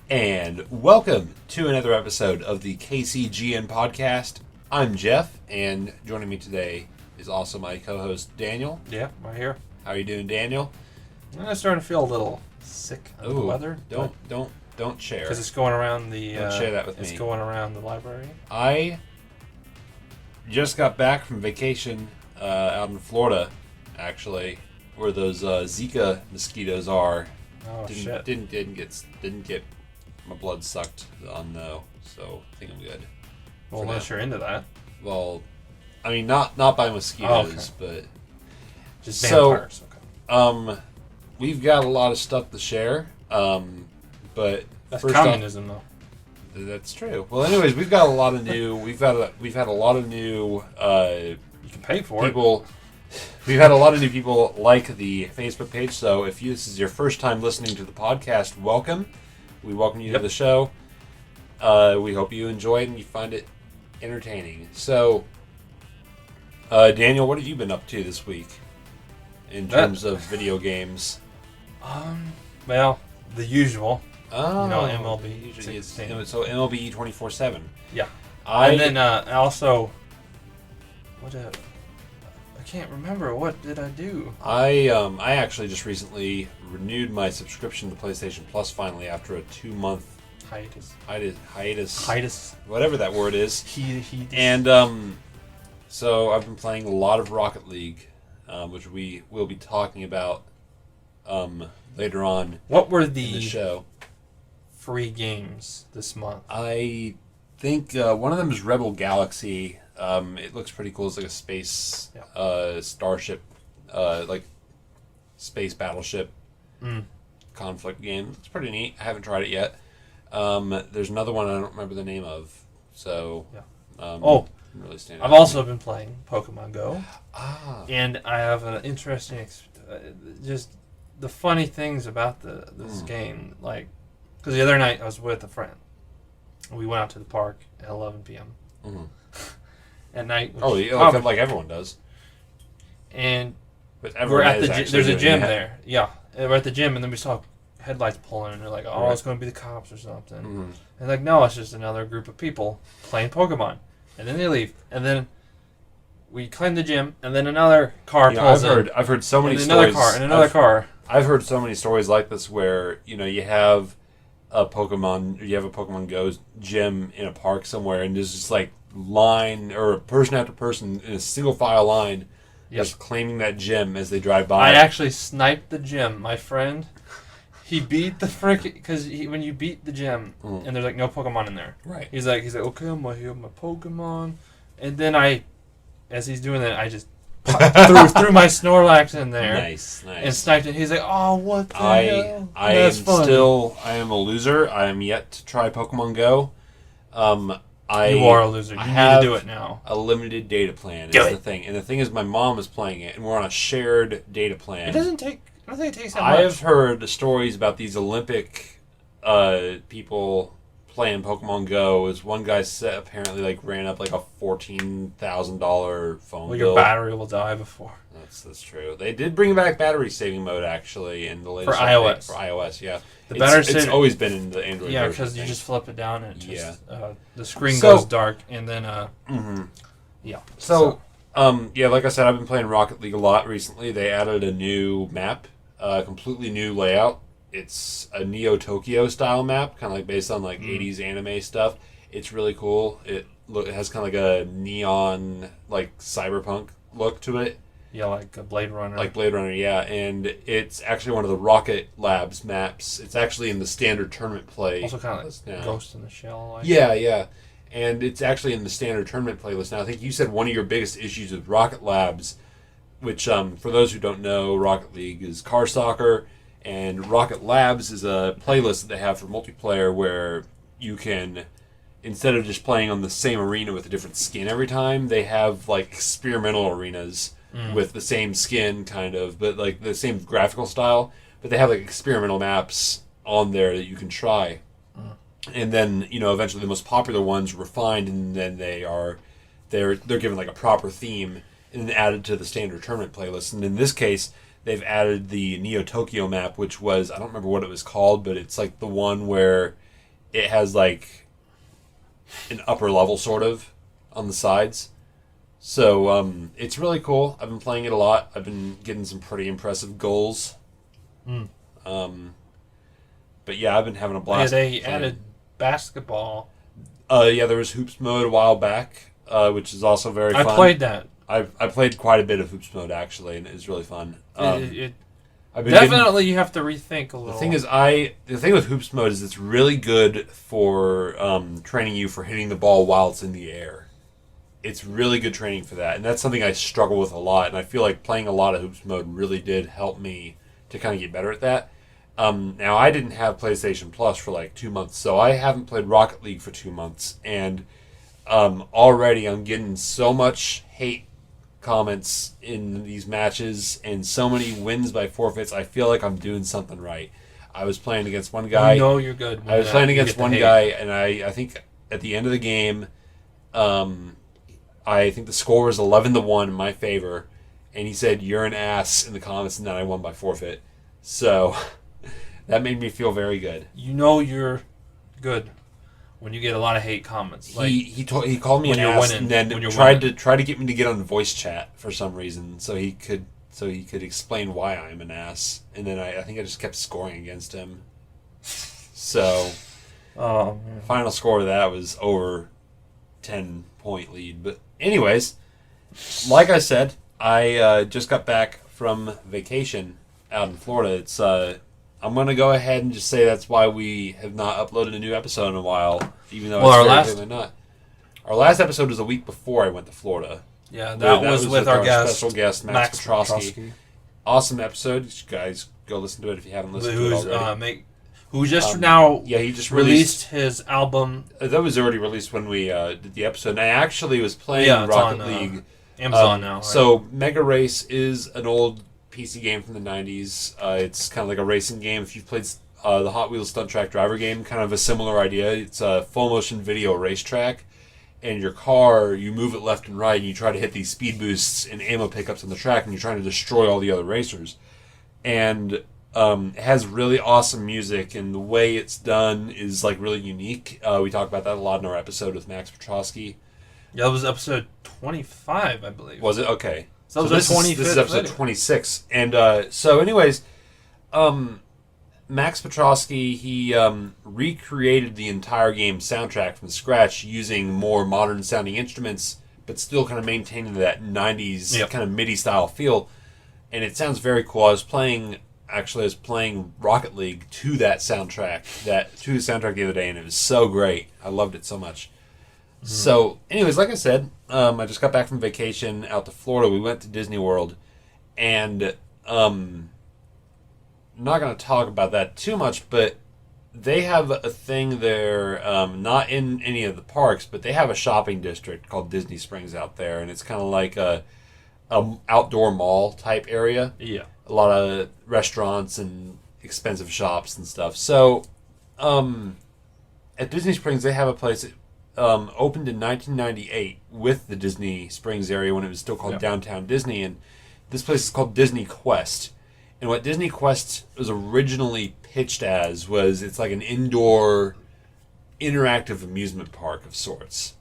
And welcome to another episode of the KCGN podcast. I'm Jeff, and joining me today is also my co-host Daniel. Yeah, right here. How are you doing, Daniel? I'm starting to feel a little sick of the weather. Don't share. Because it's going around the. Don't share that with me. It's going around the library. I just got back from vacation out in Florida, actually, where those Zika mosquitoes are. Oh shit! Didn't get my blood sucked on though, so I think I'm good. Well, unless you're into that. Well, I mean, not by mosquitoes, but just vampires. Okay. We've got a lot of stuff to share. But that's first communism, though. That's true. Well, anyways, we've got a lot of new. We've had a lot of new. You can pay for people. We've had a lot of new people like the Facebook page. So if this is your first time listening to the podcast, welcome. We welcome you to the show. We hope you enjoy it and you find it entertaining. So, Daniel, what have you been up to this week in terms of video games? Well, the usual. Oh, you know, MLB. Usually so MLB 24/7. Yeah. And then also, I can't remember. What did I do? I actually just recently renewed my subscription to PlayStation Plus finally after a 2-month hiatus, whatever that word is. And so I've been playing a lot of Rocket League, which we will be talking about later on. What were in the show? Free games this month? I think one of them is Rebel Galaxy. It looks pretty cool. It's like a space starship, like space battleship conflict game. It's pretty neat. I haven't tried it yet. There's another one I don't remember the name of. So really I've also been playing Pokemon Go. And I have an interesting, just the funny things about this game. Like, because the other night I was with a friend. We went out to the park at 11 p.m. Mm-hmm. At night. Like everyone does. And but we're at there's a gym there. Yeah, we're at the gym, and then we saw headlights pulling, and they're like, "Oh, it's going to be the cops or something." Mm-hmm. And like, no, it's just another group of people playing Pokemon. And then they leave, and then we climb the gym, and then another car pulls in. I've heard so many stories. Another car. I've heard so many stories like this where you have a Pokemon Go gym in a park somewhere, and there's just like line or person after person in a single file line just claiming that gym as they drive by. I actually sniped the gym. My friend, he beat the frickin' because when you beat the gym and there's like no Pokemon in there, right? He's like, okay, I'm gonna heal my Pokemon, and then as he's doing that, I just threw my Snorlax in there, nice, and sniped it. He's like, oh, what the hell? I am a loser. I am yet to try Pokemon Go. You are a loser. You need to do it now. A limited data plan is the thing. And the thing is, my mom is playing it, and we're on a shared data plan. I don't think it takes that much. I have heard stories about these Olympic people playing Pokemon Go. As one guy said, apparently ran up like a $14,000 phone bill. Your battery will die before. That's true. They did bring back battery saving mode actually in the latest update. For iOS, yeah. It's always been in the Android version. Yeah, because you just flip it down and the screen goes dark, and then yeah. So like I said, I've been playing Rocket League a lot recently. They added a new map, completely new layout. It's a Neo Tokyo style map, kind of like based on 80s anime stuff. It's really cool. It has kind of like a neon cyberpunk look to it. Yeah, like a Blade Runner. Like Blade Runner, yeah. And it's actually one of the Rocket Labs maps. It's actually in the standard tournament play. Also kind of like Ghost in the Shell. Yeah. And it's actually in the standard tournament playlist now. I think you said one of your biggest issues with Rocket Labs, which for those who don't know, Rocket League is car soccer, and Rocket Labs is a playlist that they have for multiplayer where you can, instead of just playing on the same arena with a different skin every time, they have experimental arenas with the same skin kind of, but the same graphical style, but they have experimental maps on there that you can try. And then, eventually the most popular ones refined, and then they're given a proper theme and then added to the standard tournament playlist. And in this case, they've added the Neo Tokyo map, which was, I don't remember what it was called, but it's the one where it has like an upper level sort of on the sides. So it's really cool. I've been playing it a lot. I've been getting some pretty impressive goals. But yeah, I've been having a blast. Yeah, they added basketball. Yeah, there was Hoops mode a while back, which is also very fun. I played that. I played quite a bit of Hoops mode actually, and it was really fun. Definitely, you have to rethink a little. The thing is, the thing with Hoops mode is it's really good for training you for hitting the ball while it's in the air. It's really good training for that, and that's something I struggle with a lot. And I feel like playing a lot of Hoops mode really did help me to kind of get better at that. Now, I didn't have PlayStation Plus for like 2 months, so I haven't played Rocket League for 2 months, and already I'm getting so much hate comments in these matches and so many wins by forfeits. I feel like I'm doing something right. I was playing against one guy. You know you're good. I was playing against one guy, and I think at the end of the game, I think the score was 11-1 in my favor, and he said, "You're an ass" in the comments, and then I won by forfeit. So that made me feel very good. You know you're good when you get a lot of hate comments. Like he called me an ass, and then tried to get me to get on voice chat for some reason, so he could explain why I'm an ass. And then I think I just kept scoring against him. So, final score of that was over 10-point lead. But anyways, like I said, I just got back from vacation out in Florida. It's I'm going to go ahead and just say that's why we have not uploaded a new episode in a while, even though it's very not. Our last episode was a week before I went to Florida. Yeah, that was with our special guest, Max Petrosky. Awesome episode. You guys go listen to it if you haven't listened to it already. Who just now he just released his album. That was already released when we did the episode. And I actually was playing Rocket League. Amazon now. Right? So Mega Race is an old PC game from the 90s. It's kind of like a racing game. If you've played the Hot Wheels Stunt Track Driver game, kind of a similar idea. It's a full motion video racetrack, and your car, you move it left and right, and you try to hit these speed boosts and ammo pickups on the track, and you're trying to destroy all the other racers. And it has really awesome music, and the way it's done is like really unique. We talk about that a lot in our episode with Max Petrosky. Yeah, that was episode 25, I believe. Was it? Okay. So this is episode 26. And so anyways, Max Petrosky, he recreated the entire game soundtrack from scratch using more modern sounding instruments, but still kind of maintaining that 90s kind of MIDI style feel. And it sounds very cool. I was playing Rocket League to that soundtrack, the other day, and it was so great. I loved it so much. Mm-hmm. So, anyways, like I said, I just got back from vacation out to Florida. We went to Disney World, and I'm not going to talk about that too much, but they have a thing there, not in any of the parks, but they have a shopping district called Disney Springs out there, and it's kind of like a outdoor mall type area. Yeah. A lot of restaurants and expensive shops and stuff. So, at Disney Springs, they have a place that opened in 1998 with the Disney Springs area when it was still called Downtown Disney, and this place is called Disney Quest. And what Disney Quest was originally pitched as was it's like an indoor interactive amusement park of sorts.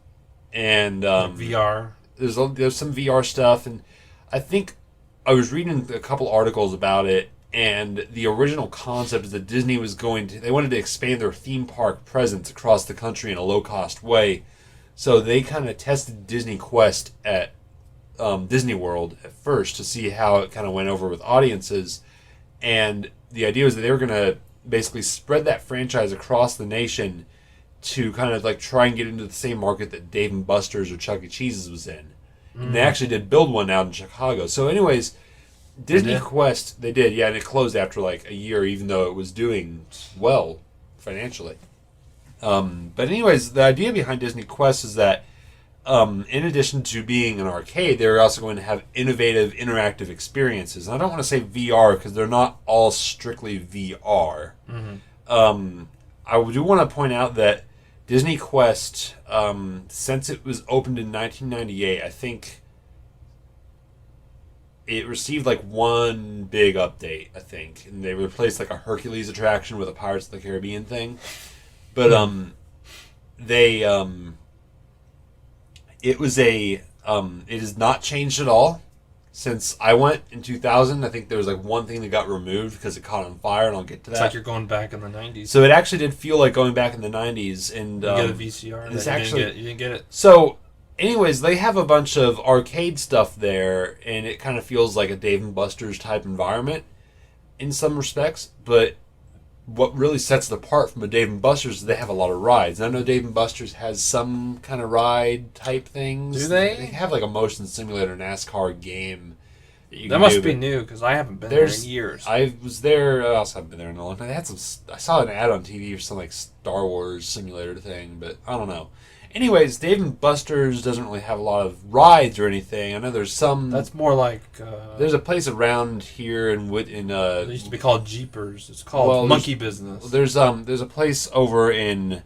And VR. There's some VR stuff, and I think I was reading a couple articles about it, and the original concept is that Disney they wanted to expand their theme park presence across the country in a low-cost way. So they kind of tested Disney Quest at Disney World at first to see how it kind of went over with audiences. And the idea was that they were going to basically spread that franchise across the nation to kind of like try and get into the same market that Dave & Buster's or Chuck E. Cheese's was in. And they actually did build one out in Chicago. So anyways, Disney Quest, they did, and it closed after like a year, even though it was doing well financially. But anyways, the idea behind Disney Quest is that in addition to being an arcade, they're also going to have innovative, interactive experiences. And I don't want to say VR because they're not all strictly VR. Mm-hmm. I do want to point out that Disney Quest, since it was opened in 1998, I think it received like one big update, I think. And they replaced like a Hercules attraction with a Pirates of the Caribbean thing. But they it was it has not changed at all since I went in 2000. I think there was like one thing that got removed because it caught on fire, and I'll get to that. It's like you're going back in the 90s. So it actually did feel like going back in the 90s, and you get a VCR. You didn't get it. So, anyways, they have a bunch of arcade stuff there, and it kind of feels like a Dave & Buster's type environment in some respects, but what really sets it apart from a Dave & Buster's is they have a lot of rides. And I know Dave & Buster's has some kind of ride type things. Do they? They have like a motion simulator NASCAR game. That must be new because I haven't been there in years. I was there. I also haven't been there in a long time. They had some. I saw an ad on TV for some like Star Wars simulator thing, but I don't know. Anyways, Dave & Buster's doesn't really have a lot of rides or anything. I know there's some. That's more like. There's a place around here in it used to be called Jeepers. It's called Monkey Business. There's a place over in.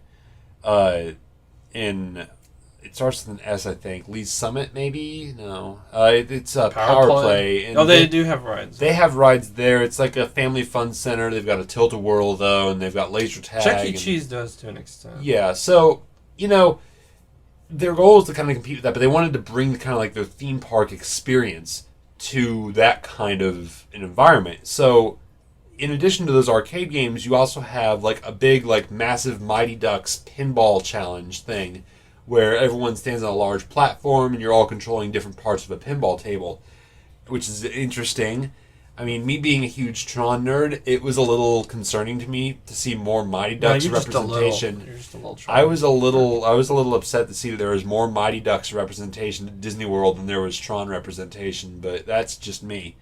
It starts with an S, I think. Lee's Summit, maybe? No. It's Power Play. And they do have rides. They have rides there. It's like a family fun center. They've got a Tilt-A-Whirl, though, and they've got laser tag. Chuck E. Cheese does to an extent. Yeah, so, their goal is to kind of compete with that, but they wanted to bring kind of like their theme park experience to that kind of an environment. So, in addition to those arcade games, you also have like a big, like massive Mighty Ducks pinball challenge thing where everyone stands on a large platform and you're all controlling different parts of a pinball table, which is interesting. I mean, me being a huge Tron nerd, it was a little concerning to me to see more Mighty Ducks representation. You're just a little Tron. I was a little upset to see that there was more Mighty Ducks representation at Disney World than there was Tron representation, but that's just me.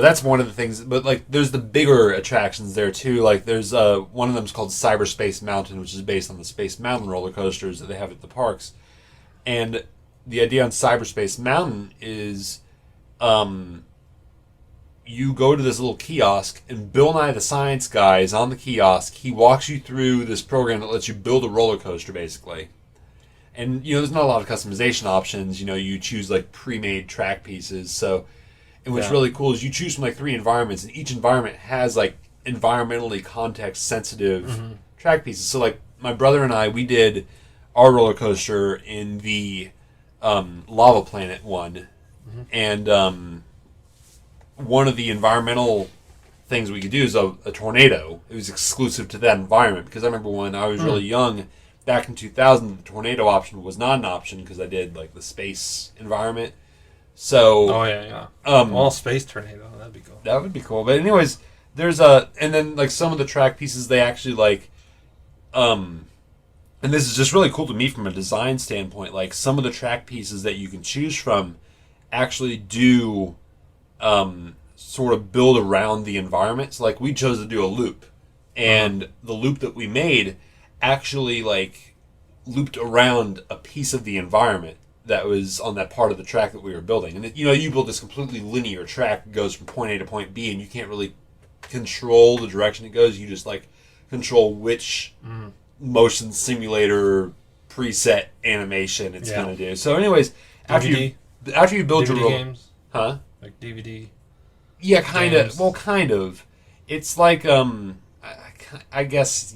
That's one of the things. But like, there's the bigger attractions there too. Like, there's one of them is called Cyberspace Mountain, which is based on the Space Mountain roller coasters that they have at the parks. And the idea on Cyberspace Mountain is, you go to this little kiosk, and Bill Nye the Science Guy is on the kiosk. He walks you through this program that lets you build a roller coaster, basically. And there's not a lot of customization options. You choose like pre-made track pieces. So. And what's really cool is you choose from like 3 environments, and each environment has like environmentally context-sensitive track pieces. So like my brother and I, we did our roller coaster in the Lava Planet one, and one of the environmental things we could do is a tornado. It was exclusive to that environment because I remember when I was really young, back in 2000, the tornado option was not an option because I did like the space environment. So, all space tornado, that'd be cool. That would be cool. But anyways, and then like some of the track pieces they actually like, and this is just really cool to me from a design standpoint. Like some of the track pieces that you can choose from actually do, sort of build around the environment. So like we chose to do a loop, and the loop that we made actually like looped around a piece of the environment that was on that part of the track that we were building. And you build this completely linear track that goes from point A to point B, and you can't really control the direction it goes. You just like control which motion simulator preset animation it's going to do. So anyways, after you build DVD your games, like DVD. Yeah, kind of. Well, kind of. It's like I guess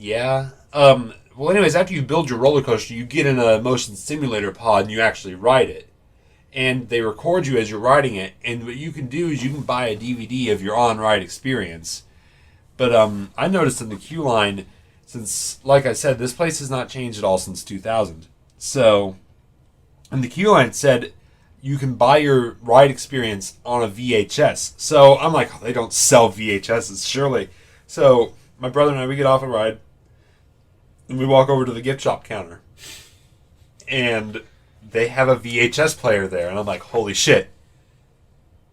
well, anyways, after you build your roller coaster, you get in a motion simulator pod and you actually ride it. And they record you as you're riding it. And what you can do is you can buy a DVD of your on-ride experience. But I noticed in the queue line, since, like I said, this place has not changed at all since 2000. So, in the queue line, it said you can buy your ride experience on a VHS. So, I'm like, they don't sell VHSs, surely. So, my brother and I, we get off a ride. And we walk over to the gift shop counter. And they have a VHS player there. And I'm like, holy shit.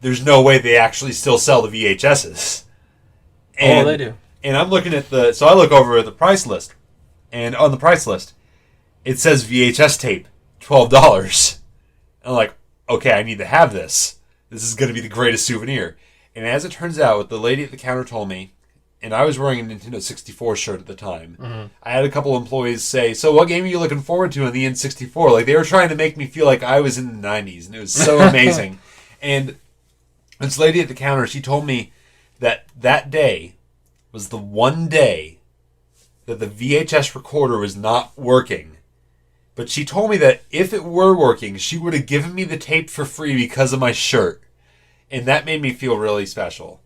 There's no way they actually still sell the VHSs. And, they do. And I'm looking at so I look over at the price list. And on the price list, it says VHS tape, $12. I'm like, okay, I need to have this. This is going to be the greatest souvenir. And as it turns out, what the lady at the counter told me, and I was wearing a Nintendo 64 shirt at the time. I had a couple employees say, so what game are you looking forward to on the N64? Like, they were trying to make me feel like I was in the 90s, and it was so amazing. And this lady at the counter, she told me that day was the one day that the VHS recorder was not working. But she told me that if it were working, she would have given me the tape for free because of my shirt. And that made me feel really special.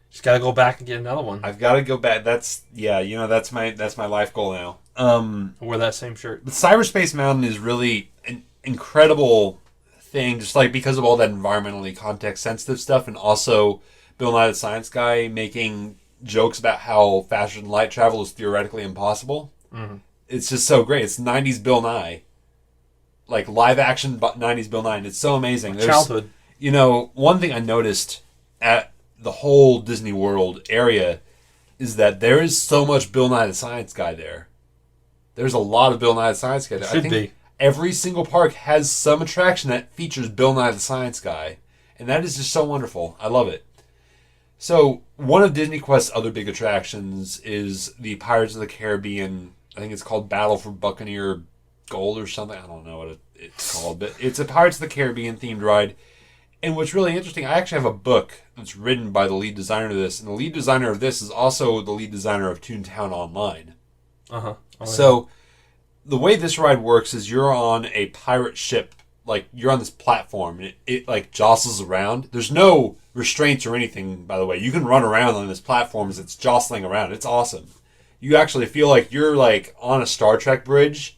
Just gotta go back and get another one. I've got to go back. That's my life goal now. Wear that same shirt. The Cyberspace Mountain is really an incredible thing, just like because of all that environmentally context-sensitive stuff, and also Bill Nye the Science Guy making jokes about how faster than light travel is theoretically impossible. Mm-hmm. It's just so great. It's 90s Bill Nye. Like live-action 90s Bill Nye, and it's so amazing. Childhood. One thing I noticed at the whole Disney World area is that there is so much Bill Nye the Science Guy there. There's a lot of Bill Nye the Science Guy there. Should be. Every single park has some attraction that features Bill Nye the Science Guy. And that is just so wonderful. I love it. So, one of Disney Quest's other big attractions is the Pirates of the Caribbean. I think it's called Battle for Buccaneer Gold or something. I don't know what it's called. But it's a Pirates of the Caribbean themed ride. And what's really interesting, I actually have a book that's written by the lead designer of this. And the lead designer of this is also the lead designer of Toontown Online. Uh-huh. Oh, So, the way this ride works is you're on a pirate ship, like you're on this platform, and it like jostles around. There's no restraints or anything, by the way. You can run around on this platform as it's jostling around. It's awesome. You actually feel like you're like on a Star Trek bridge,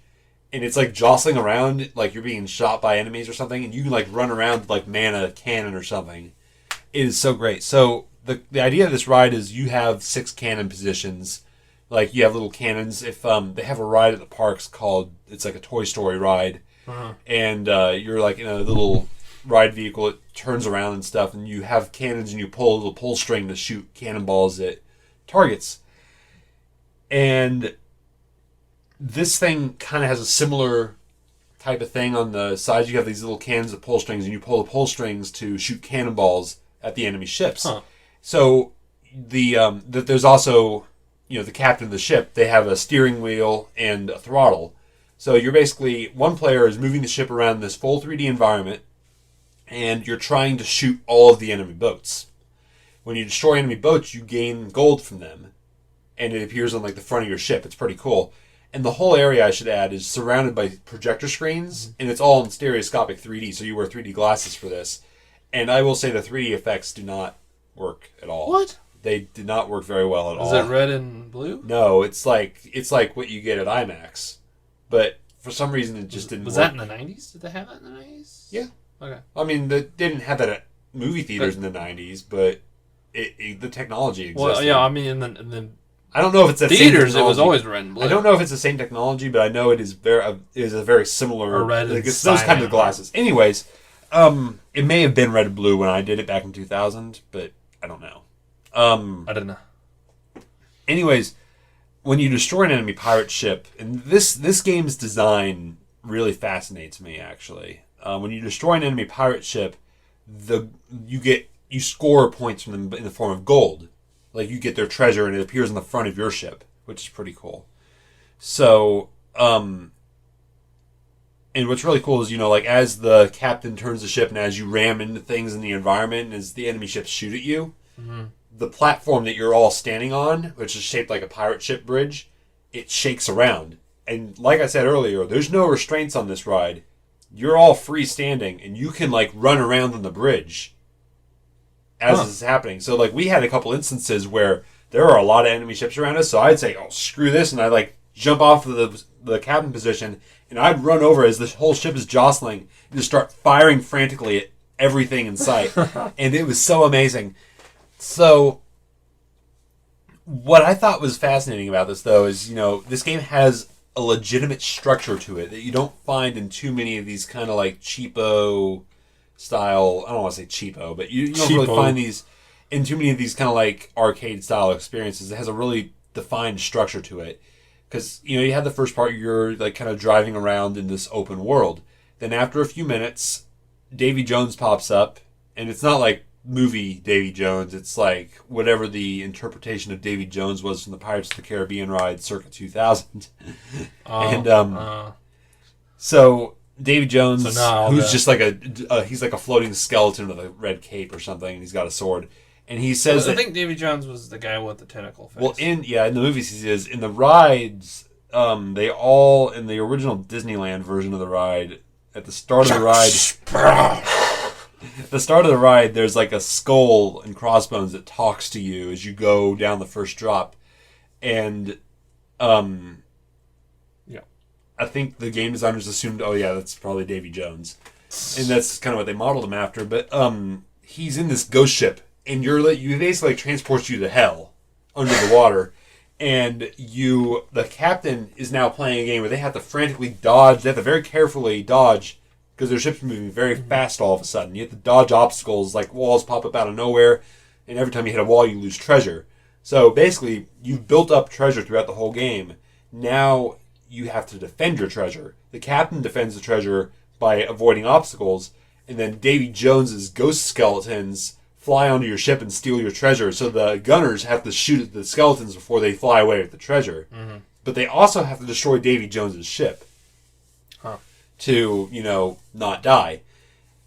and it's like jostling around like you're being shot by enemies or something, and you can like run around with like man a cannon or something. It is so great. So the idea of this ride is you have 6 cannon positions. Like, you have little cannons. If they have a ride at the parks called, it's like a Toy Story ride. Uh-huh. And you're like in a little ride vehicle. It turns around and stuff. And you have cannons and you pull a little pull string to shoot cannonballs at targets. And this thing kind of has a similar type of thing on the sides. You have these little cannons of pull strings, and you pull the pull strings to shoot cannonballs at the enemy ships. Huh. So there's also, the captain of the ship, they have a steering wheel and a throttle. So you're basically, one player is moving the ship around this full 3D environment, and you're trying to shoot all of the enemy boats. When you destroy enemy boats, you gain gold from them, and it appears on like the front of your ship. It's pretty cool. And the whole area, I should add, is surrounded by projector screens, and it's all in stereoscopic 3D, so you wear 3D glasses for this. And I will say the 3D effects do not work at all. What? They did not work very well at all. Is it red and blue? No, it's like what you get at IMAX, but for some reason it just didn't. Was work. that in the 90s? Did they have that in the 90s? Yeah. Okay. I mean, they didn't have that at movie theaters in the 90s, but the technology existed. Well, yeah, I mean, in the I don't know if it's the theaters. same It was always red and blue. I don't know if it's the same technology, but I know it is a very similar. Or red and it's those kinds of glasses. Anyways, it may have been red and blue when I did it back in 2000, but I don't know. I don't know. Anyways, when you destroy an enemy pirate ship, and this game's design really fascinates me, actually. When you destroy an enemy pirate ship, you score points from them in the form of gold. Like, you get their treasure, and it appears on the front of your ship, which is pretty cool. So, and what's really cool is, like, as the captain turns the ship, and as you ram into things in the environment, and as the enemy ships shoot at you, Mm-hmm. the platform that you're all standing on, which is shaped like a pirate ship bridge, it shakes around. And like I said earlier, there's no restraints on this ride. You're all freestanding, and you can, like, run around on the bridge as this is happening. So, like, we had a couple instances where there are a lot of enemy ships around us, so I'd say, oh, screw this, and I'd, like, jump off of the captain position, and I'd run over as the whole ship is jostling, and just start firing frantically at everything in sight. And it was so amazing. So, what I thought was fascinating about this, though, is, this game has a legitimate structure to it that you don't find in too many of these kind of, like, cheapo style, I don't want to say cheapo, but you don't really find these in too many of these kind of, like, arcade style experiences. It has a really defined structure to it. Because, you have the first part, you're, like, kind of driving around in this open world. Then after a few minutes, Davy Jones pops up, and it's not like movie Davy Jones. It's like whatever the interpretation of Davy Jones was from the Pirates of the Caribbean ride circa 2000. So Davy Jones, So now who's just like he's like a floating skeleton with a red cape or something, and he's got a sword. And he says I think Davy Jones was the guy with the tentacle face. Well, in the movies he is. In the rides, they all, in the original Disneyland version of the ride, at the start of the ride, there's like a skull and crossbones that talks to you as you go down the first drop. And, I think the game designers assumed, oh yeah, that's probably Davy Jones. And that's kind of what they modeled him after. But, he's in this ghost ship. And you basically transports you to hell under the water, and the captain is now playing a game where they have to frantically dodge. They have to very carefully dodge because their ship's moving very fast. All of a sudden, you have to dodge obstacles like walls pop up out of nowhere, and every time you hit a wall, you lose treasure. So basically, you've built up treasure throughout the whole game. Now you have to defend your treasure. The captain defends the treasure by avoiding obstacles, and then Davy Jones's ghost skeletons fly onto your ship and steal your treasure. So the gunners have to shoot at the skeletons before they fly away with the treasure. Mm-hmm. But they also have to destroy Davy Jones's ship to, not die.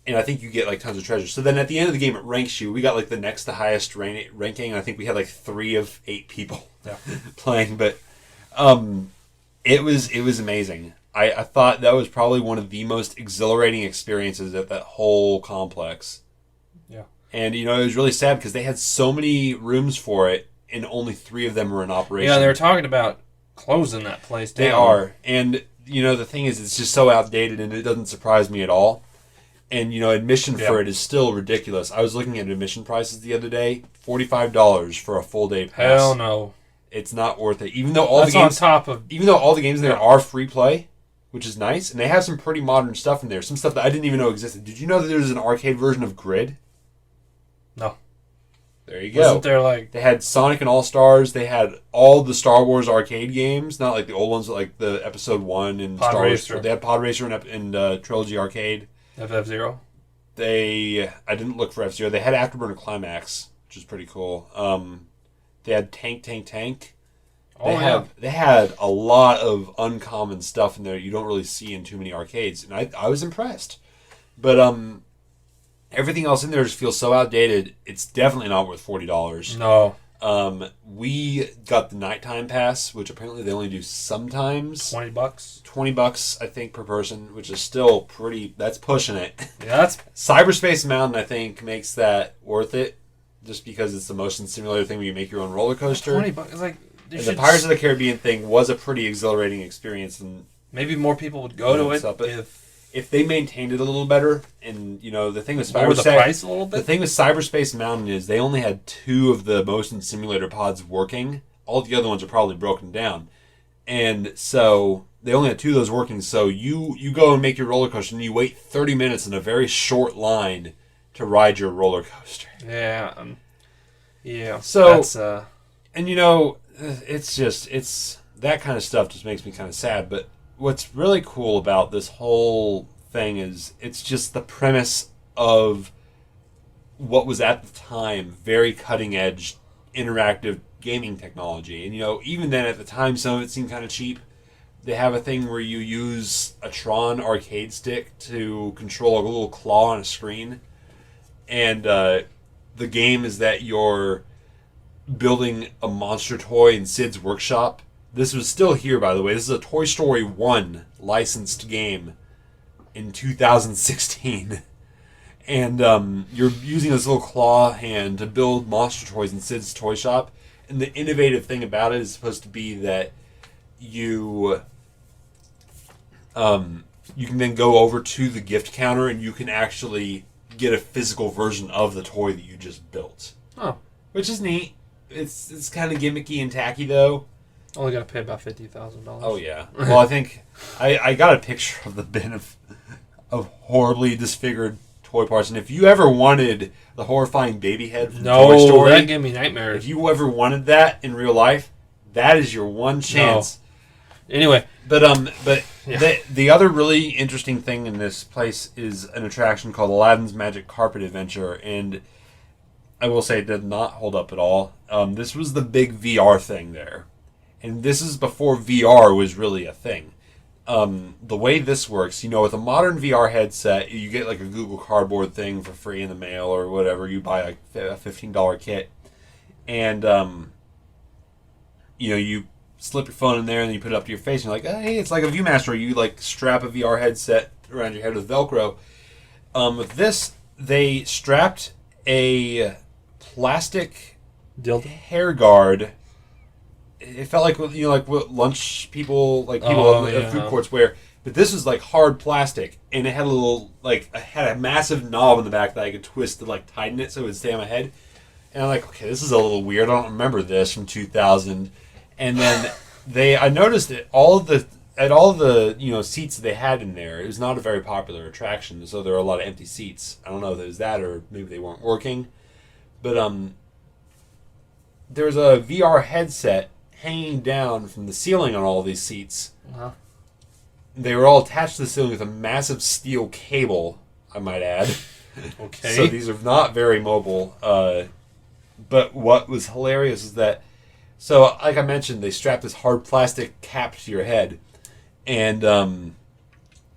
And I think you get like tons of treasure. So then at the end of the game, it ranks you. We got like the next to highest ranking. I think we had like 3 of 8 people playing. But it was amazing. I thought that was probably one of the most exhilarating experiences at that whole complex. Yeah. And, it was really sad because they had so many rooms for it, and only 3 of them were in operation. Yeah, they were talking about closing that place down. They are. And, the thing is, it's just so outdated, and it doesn't surprise me at all. And, admission for it is still ridiculous. I was looking at admission prices the other day. $45 for a full day pass. Hell no. It's not worth it. Even though all the games there are free play, which is nice, and they have some pretty modern stuff in there. Some stuff that I didn't even know existed. Did you know that there's an arcade version of Grid? No. There you go. Wasn't there They had Sonic and All-Stars. They had all the Star Wars arcade games, not like the old ones, like the Episode 1 and Pod Star Racer. Wars. They had Pod Racer and Trilogy Arcade. F-Zero? I didn't look for F-Zero. They had Afterburner Climax, which is pretty cool. They had Tank. They had a lot of uncommon stuff in there you don't really see in too many arcades, and I was impressed. But everything else in there just feels so outdated. It's definitely not worth $40. No. We got the nighttime pass, which apparently they only do sometimes. $20. $20, I think, per person, which is still pretty. That's pushing it. Yeah, that's Cyberspace Mountain, I think, makes that worth it, just because it's the motion simulator thing where you make your own roller coaster. $20, like. And the Pirates of the Caribbean thing was a pretty exhilarating experience, and maybe more people would go to it if they maintained it a little better. And the thing with lower the price a little bit. The thing with Cyberspace Mountain is they only had 2 of the motion simulator pods working. All the other ones are probably broken down, and so they only had 2 of those working. So you go and make your roller coaster, and you wait 30 minutes in a very short line to ride your roller coaster. Yeah. Yeah. So that's, and it's that kind of stuff just makes me kind of sad. But what's really cool about this whole thing is it's just the premise of what was at the time very cutting edge interactive gaming technology. And even then at the time some of it seemed kind of cheap. They have a thing where you use a Tron arcade stick to control a little claw on a screen. And the game is that you're building a monster toy in Sid's workshop. This was still here, by the way. This is a Toy Story 1 licensed game in 2016. And you're using this little claw hand to build monster toys in Sid's toy shop. And the innovative thing about it is supposed to be that you can then go over to the gift counter and you can actually get a physical version of the toy that you just built. Oh. Which is neat. It's kind of gimmicky and tacky, though. Only got to pay about $50,000. Oh, yeah. Well, I think I got a picture of the bin of horribly disfigured toy parts. And if you ever wanted the horrifying baby head from Toy Story... that gave me nightmares. If you ever wanted that in real life, that is your one chance. No. Anyway. But yeah. The other really interesting thing in this place is an attraction called Aladdin's Magic Carpet Adventure. And I will say it did not hold up at all. This was the big VR thing there. And this is before VR was really a thing. the way this works, with a modern VR headset, you get like a Google Cardboard thing for free in the mail or whatever. You buy a $15 kit, and you slip your phone in there and you put it up to your face, and you're like, hey, it's like a ViewMaster. You like strap a VR headset around your head with Velcro. With this, they strapped a plastic dildo hair guard. It felt like like what lunch people at food courts wear, but this was like hard plastic, and it had a massive knob in the back that I could twist to like tighten it so it would stay on my head. And I'm like, okay, this is a little weird. I don't remember this from 2000. And then I noticed that all the seats that they had in there, it was not a very popular attraction, so there were a lot of empty seats. I don't know if it was that or maybe they weren't working, but there's a VR headset hanging down from the ceiling on all these seats. Uh-huh. They were all attached to the ceiling with a massive steel cable, I might add. Okay. So these are not very mobile. But what was hilarious is that, so like I mentioned, they strapped this hard plastic cap to your head, and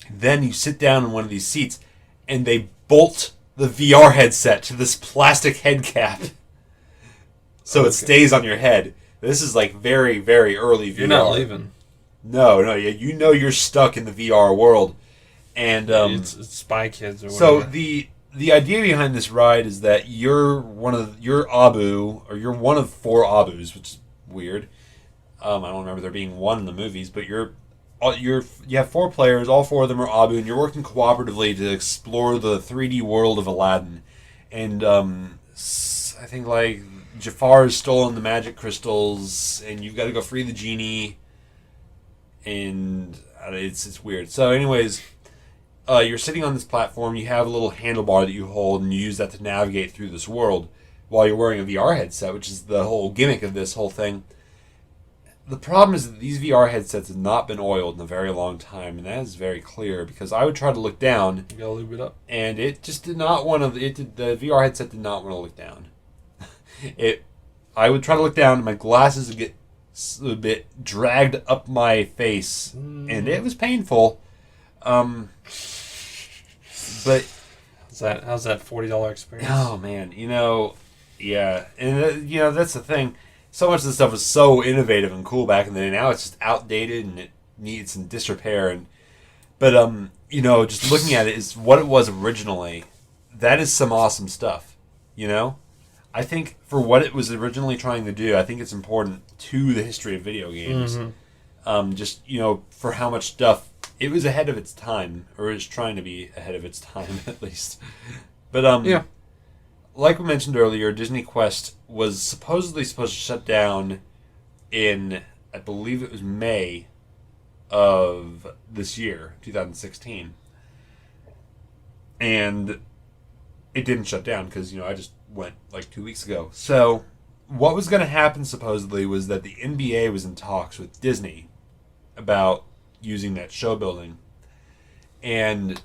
then you sit down in one of these seats, and they bolt the VR headset to this plastic head cap, so it stays on your head. This is like very, very early VR. You're not leaving. No, you're stuck in the VR world, and it's Spy Kids or whatever. So the idea behind this ride is that you're one of 4 Abus, which is weird. I don't remember there being one in the movies, but you have 4 players. All 4 of them are Abu, and you're working cooperatively to explore the 3D world of Aladdin. And I think like Jafar has stolen the magic crystals, and you've got to go free the genie. And it's weird. So, anyways, you're sitting on this platform. You have a little handlebar that you hold, and you use that to navigate through this world while you're wearing a VR headset, which is the whole gimmick of this whole thing. The problem is that these VR headsets have not been oiled in a very long time, and that is very clear because I would try to look down. You gotta lube it up. And it just did not want to. The VR headset did not want to look down. I would try to look down, and my glasses would get a bit dragged up my face, and it was painful. But how's that $40 experience? Oh man, yeah, and that's the thing. So much of this stuff was so innovative and cool back in the day. Now it's just outdated and it needs some disrepair. But just looking at it is what it was originally. That is some awesome stuff. I think for what it was originally trying to do, I think it's important to the history of video games. Mm-hmm. For how much stuff it was ahead of its time, or is trying to be ahead of its time at least. But yeah. Like we mentioned earlier, Disney Quest was supposedly supposed to shut down in, I believe it was May of this year, 2016. And it didn't shut down because, I just went like 2 weeks ago. So what was going to happen supposedly was that the NBA was in talks with Disney about using that show building. And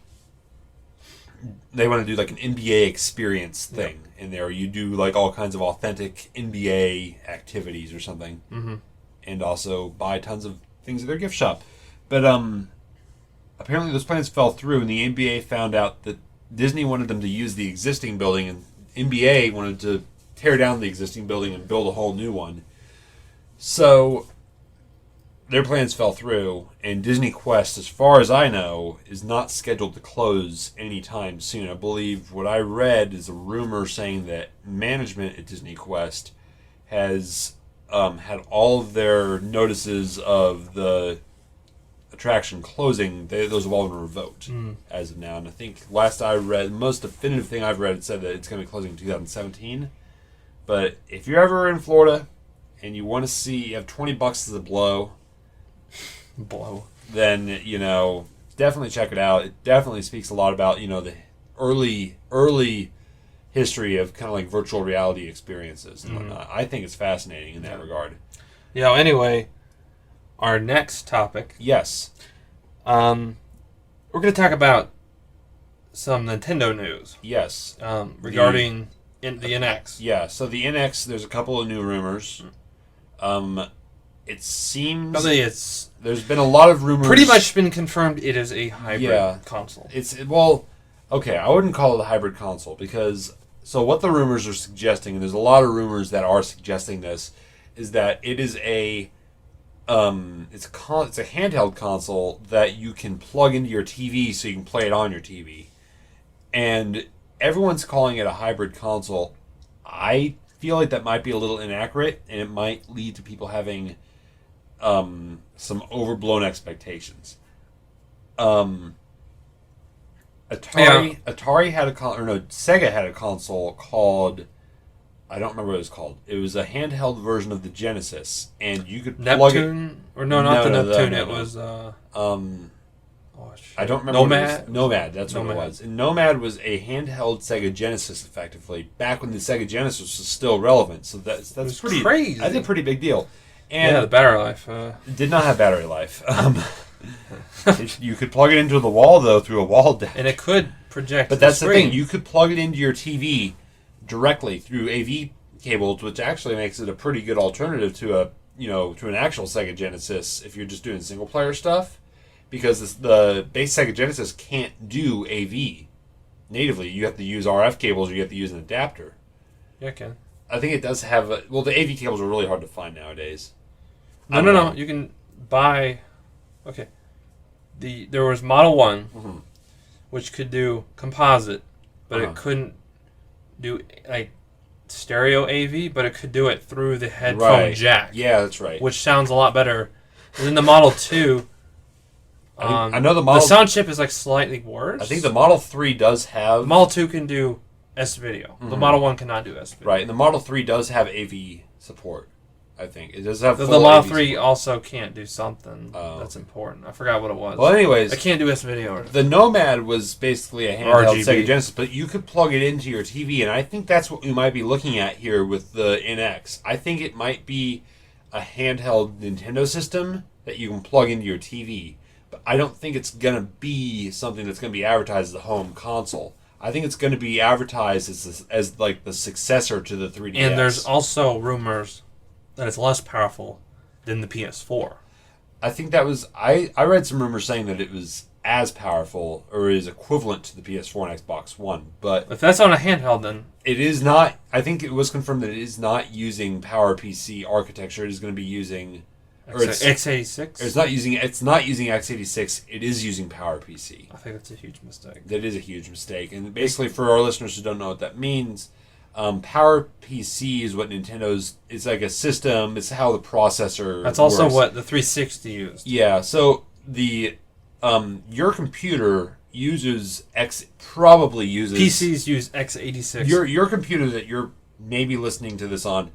they want to do like an NBA experience thing in there. You do like all kinds of authentic NBA activities or something. Mm-hmm. And also buy tons of things at their gift shop. But apparently those plans fell through, and the NBA found out that Disney wanted them to use the existing building, and NBA wanted to tear down the existing building and build a whole new one. So their plans fell through, and Disney Quest, as far as I know, is not scheduled to close anytime soon. I believe what I read is a rumor saying that management at Disney Quest has had all of their notices of the attraction closing, those have all been revoked as of now. And I think last I read, the most definitive thing I've read, it said that it's going to be closing in 2017. But if you're ever in Florida and you want to see, you have $20 as a blow, then definitely check it out. It definitely speaks a lot about the early history of kind of like virtual reality experiences and whatnot. I think it's fascinating in that regard. Anyway, our next topic. Yes. We're going to talk about some Nintendo news. Yes. Regarding the NX. Yeah, so the NX, there's a couple of new rumors. it seems Probably it's there's been a lot of rumors. pretty much been confirmed it is a hybrid console. Okay, I wouldn't call it a hybrid console because what the rumors are suggesting, and there's a lot of rumors that are suggesting this, is that it is it's a handheld console that you can plug into your TV so you can play it on your TV, and everyone's calling it a hybrid console. I feel like that might be a little inaccurate, and it might lead to people having some overblown expectations. Atari had Sega had a console called, I don't remember what it was called. It was a handheld version of the Genesis, and you could plug it. It was I don't remember. Nomad. Nomad, that's what it was. And Nomad was a handheld Sega Genesis, effectively, back when the Sega Genesis was still relevant. So that's pretty crazy. That's a pretty big deal. And the battery life. It did not have battery life. You could plug it into the wall, though, through a wall deck. And it could project. But that's the thing. You could plug it into your TV directly through AV cables, which actually makes it a pretty good alternative to an actual Sega Genesis if you're just doing single player stuff. Because the base Sega Genesis can't do AV natively. You have to use RF cables or you have to use an adapter. Yeah, it can. I think it does have... the AV cables are really hard to find nowadays. No. You can buy... Okay. There was Model 1, which could do composite, but it couldn't do stereo AV, but it could do it through the headphone jack. Yeah, that's right. Which sounds a lot better. And then the Model 2... I know the sound chip is slightly worse. I think the Model 3 does have... The Model 2 can do S-Video. Mm-hmm. The Model 1 cannot do S-Video. Right, and the Model 3 does have AV support, I think. It does have the Model AV 3 support. Also can't do something that's important. I forgot what it was. Well, anyways... I can't do S-Video. The Nomad was basically a handheld RGB. Sega Genesis, but you could plug it into your TV, and I think that's what we might be looking at here with the NX. I think it might be a handheld Nintendo system that you can plug into your TV. But I don't think it's going to be something that's going to be advertised as a home console. I think it's going to be advertised as the successor to the 3DS. And there's also rumors that it's less powerful than the PS4. I think that was... I read some rumors saying that it was as powerful or is equivalent to the PS4 and Xbox One. But if that's on a handheld, then... It is not... I think it was confirmed that it is not using PowerPC architecture. It is going to be using... x86? It's not using x86. It is using PowerPC. I think that's a huge mistake. That is a huge mistake. And basically, for our listeners who don't know what that means, PowerPC is what Nintendo's... It's like a system. It's how the processor That's also works. what the 360 used. Yeah. So your computer probably uses... PCs use x86. Your computer that you're maybe listening to this on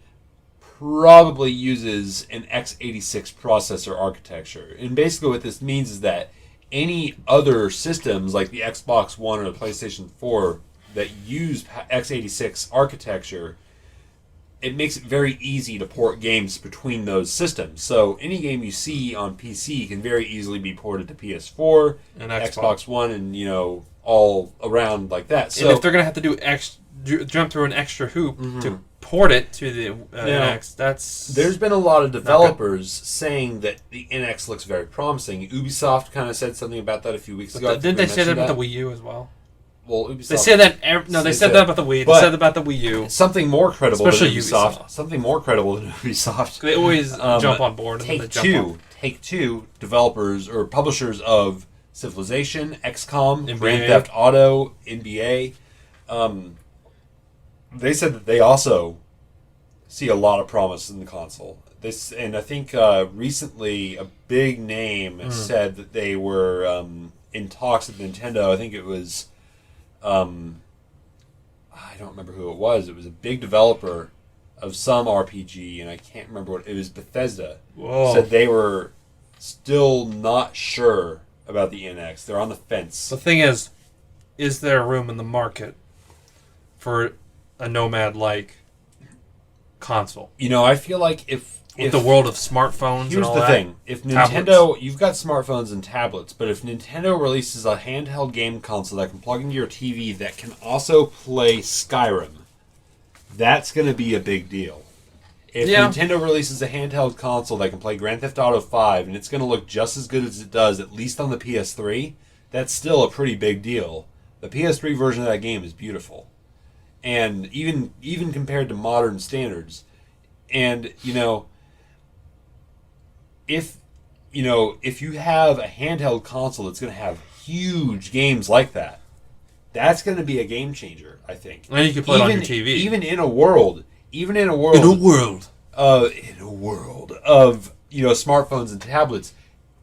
probably uses an x86 processor architecture. And basically what this means is that any other systems like the Xbox One or the PlayStation 4 that use x86 architecture, it makes it very easy to port games between those systems. So any game you see on PC can very easily be ported to PS4 and Xbox One and, all around like that. So and if they're going to have to jump through an extra hoop to port it to the NX, there's been a lot of developers saying that the NX looks very promising. Ubisoft kind of said something about that a few weeks ago. Didn't they say that about the Wii U as well? Well, Ubisoft... They said that... they said that about the Wii. They said that about the Wii U. Something more credible than Ubisoft. Something more credible than Ubisoft. They always jump on board. Take-Two, developers or publishers of Civilization, XCOM, NBA. Grand Theft Auto, NBA... they said that they also see a lot of promise in the console. And I think recently a big name said that they were in talks with Nintendo. I think it was, I don't remember who it was. It was a big developer of some RPG, and I can't remember what it was. Bethesda. Whoa. Said they were still not sure about the NX. They're on the fence. The thing is there room in the market for a Nomad-like console? I feel like if the world of smartphones and all that. Here's the thing. If Nintendo... You've got smartphones and tablets, but if Nintendo releases a handheld game console that can plug into your TV that can also play Skyrim, that's going to be a big deal. If Nintendo releases a handheld console that can play Grand Theft Auto 5 and it's going to look just as good as it does, at least on the PS3, that's still a pretty big deal. The PS3 version of that game is beautiful. And even compared to modern standards. And, if you have a handheld console that's going to have huge games like that, that's going to be a game changer, I think. And you can play it on your TV. Even in a world of smartphones and tablets,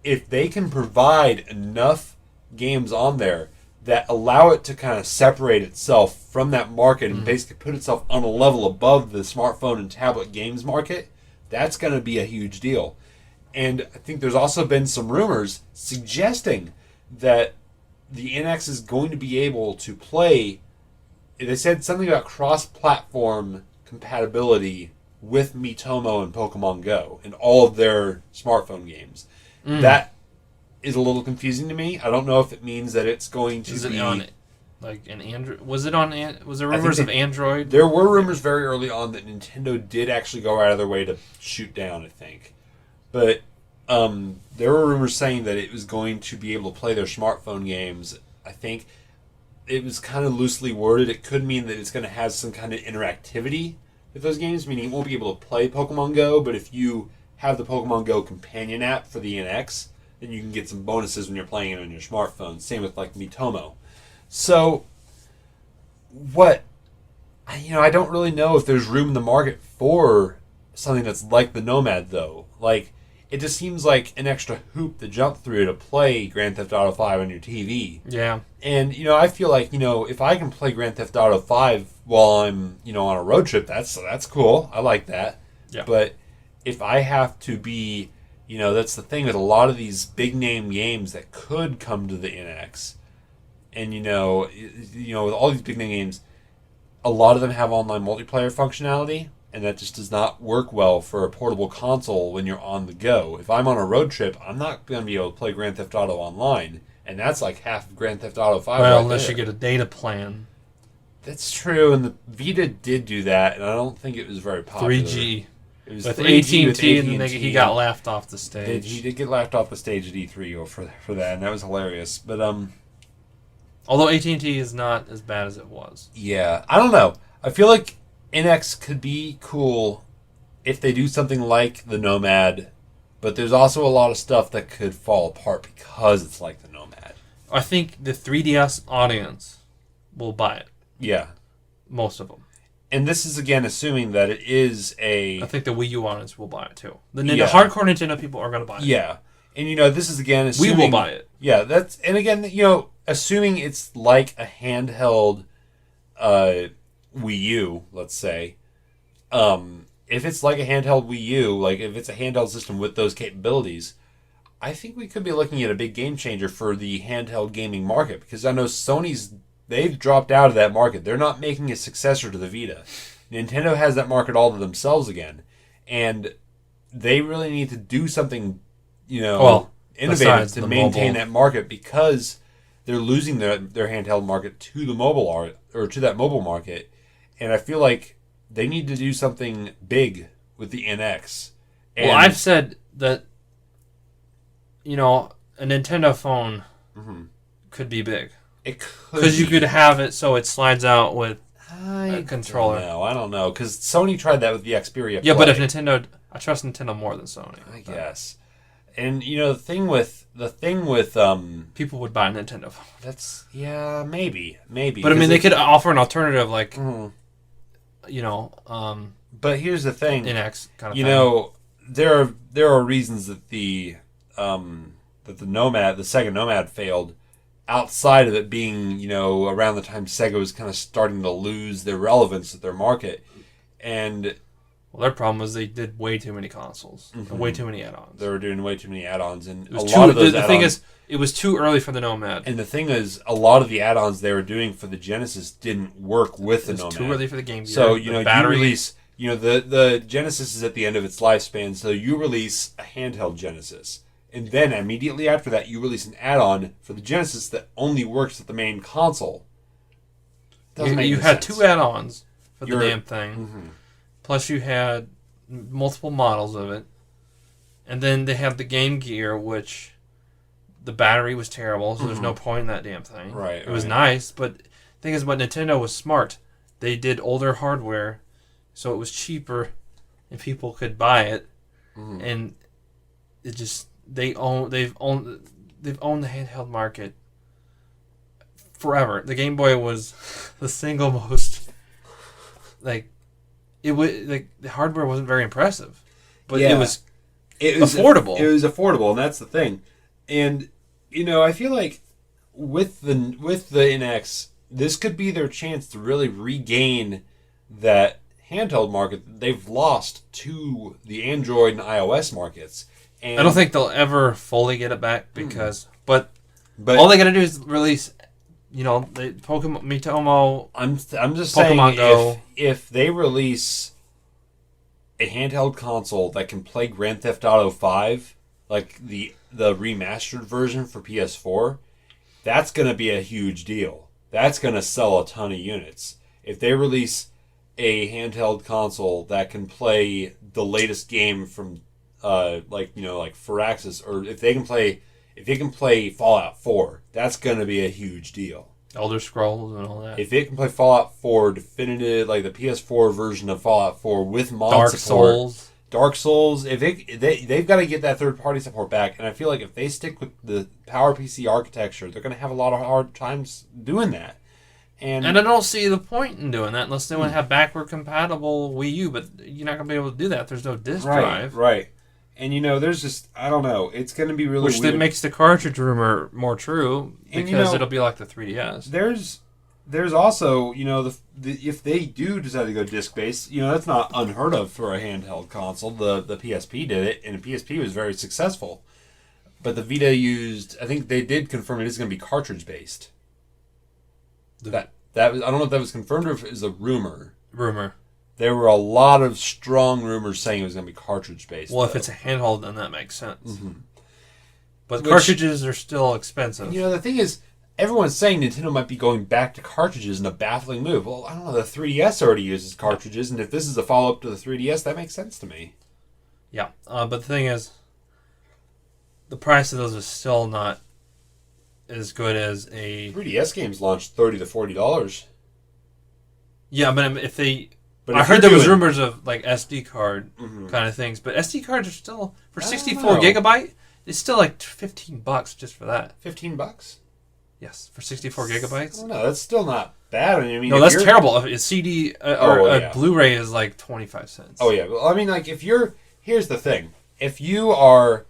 if they can provide enough games on there that allow it to kind of separate itself from that market and basically put itself on a level above the smartphone and tablet games market, that's going to be a huge deal. And I think there's also been some rumors suggesting that the NX is going to be able to play. They said something about cross-platform compatibility with Miitomo and Pokemon Go in all of their smartphone games. That is a little confusing to me. I don't know if it means that it's going to be on an Android. Was there rumors of Android? There were rumors very early on that Nintendo did actually go out of their way to shoot down, I think. But there were rumors saying that it was going to be able to play their smartphone games. I think it was kind of loosely worded. It could mean that it's going to have some kind of interactivity with those games, meaning you won't be able to play Pokemon Go, but if you have the Pokemon Go companion app for the NX, then you can get some bonuses when you're playing it on your smartphone. Same with like Miitomo. So, I don't really know if there's room in the market for something that's like the Nomad, though. Like, it just seems like an extra hoop to jump through to play Grand Theft Auto 5 on your TV. Yeah. And, I feel like, if I can play Grand Theft Auto 5 while I'm, on a road trip, that's cool. I like that. Yeah. But if I have to be, that's the thing with a lot of these big-name games that could come to the NX. And, with all these big-name games, a lot of them have online multiplayer functionality. And that just does not work well for a portable console when you're on the go. If I'm on a road trip, I'm not going to be able to play Grand Theft Auto online. And that's like half of Grand Theft Auto 5. Well, unless you get a data plan. That's true. And the Vita did do that. And I don't think it was very popular. 3G. It was with 3G AT&T, and then he got laughed off the stage. He did get laughed off the stage at E3 for that. And that was hilarious. But, although AT&T is not as bad as it was. Yeah. I don't know. I feel like NX could be cool if they do something like the Nomad, but there's also a lot of stuff that could fall apart because it's like the Nomad. I think the 3DS audience will buy it. Yeah. Most of them. And this is, again, assuming that it is a... I think the Wii U audience will buy it, too. The hardcore Nintendo people are going to buy it. Yeah. And, this is, again, assuming... We will buy it. Yeah, that's... And, again, assuming it's like a handheld... Wii U, let's say, if it's like a handheld Wii U, like if it's a handheld system with those capabilities, I think we could be looking at a big game changer for the handheld gaming market, because I know they've dropped out of that market. They're not making a successor to the Vita. Nintendo has that market all to themselves again, and they really need to do something, innovative to maintain that market, because they're losing their handheld market to the mobile to that mobile market. And I feel like they need to do something big with the NX. And I've said that, a Nintendo phone could be big. It could. Because you could have it so it slides out with a controller. I don't know. Because Sony tried that with the Xperia Play. Yeah, but if Nintendo... I trust Nintendo more than Sony. I guess. And, the thing with people would buy a Nintendo phone. That's... Yeah, maybe. But, they could offer an alternative, like... but here's the thing. NX kind of thing. There are reasons that the Sega Nomad failed, outside of it being, around the time Sega was kind of starting to lose their relevance at their market. And their problem was they did way too many consoles, and way too many add-ons. They were doing way too many add-ons, and a lot of those the thing is, it was too early for the Nomad. And the thing is, a lot of the add-ons they were doing for the Genesis didn't work with the Nomad. It was too early for the Game Gear. So, you release... the Genesis is at the end of its lifespan, so you release a handheld Genesis. And then, immediately after that, you release an add-on for the Genesis that only works with the main console. You had 2 add-ons for the damn thing. Mm-hmm. Plus you had multiple models of it. And then they have the Game Gear, which the battery was terrible, so there's no point in that damn thing. Right. It was nice, but the thing is, what Nintendo was smart. They did older hardware, so it was cheaper, and people could buy it. And it just they've owned the handheld market forever. The Game Boy was the single most the hardware wasn't very impressive, but it was affordable. It was affordable, and that's the thing. And I feel like with the NX, this could be their chance to really regain that handheld market that they've lost to the Android and iOS markets. And I don't think they'll ever fully get it back because, but all they got to do is release, the Pokemon Mitomo. I'm just Pokemon saying, Go. if they release a handheld console that can play Grand Theft Auto 5, like the remastered version for PS4, that's going to be a huge deal. That's going to sell a ton of units. If they release a handheld console that can play the latest game from like Firaxis, or if they can play Fallout 4, that's going to be a huge deal. Elder Scrolls and all that. If it can play Fallout 4 definitive, like the PS4 version of Fallout 4 with mod support, Dark Souls, they've got to get that third party support back, and I feel like if they stick with the PowerPC architecture, they're going to have a lot of hard times doing that. And I don't see the point in doing that unless they want to have backward compatible Wii U, but you're not going to be able to do that. There's no disk drive. Right. And there's just, I don't know, it's going to be really weird. Which makes the cartridge rumor more true, because it'll be like the 3DS. There's also, if they do decide to go disc-based, that's not unheard of for a handheld console. The PSP did it, and the PSP was very successful. But the Vita I think they did confirm it is going to be cartridge-based. That was, I don't know if that was confirmed or if it was a rumor. There were a lot of strong rumors saying it was going to be cartridge-based. Well, if it's a handheld, then that makes sense. But cartridges are still expensive. The thing is, everyone's saying Nintendo might be going back to cartridges in a baffling move. Well, I don't know. The 3DS already uses cartridges, and if this is a follow-up to the 3DS, that makes sense to me. Yeah, but the thing is, the price of those is still not as good as a 3DS games launched $30 to $40. Yeah, but if they, I heard there was rumors of like SD card kind of things, but SD cards are still for 64 gigabyte. It's still like $15 just for that. $15? Yes, for 64 gigabytes. I don't know. That's still not bad. No, that's terrible. A CD or a Blu-ray is like 25 cents. Oh yeah, well, I mean, like here's the thing: if you are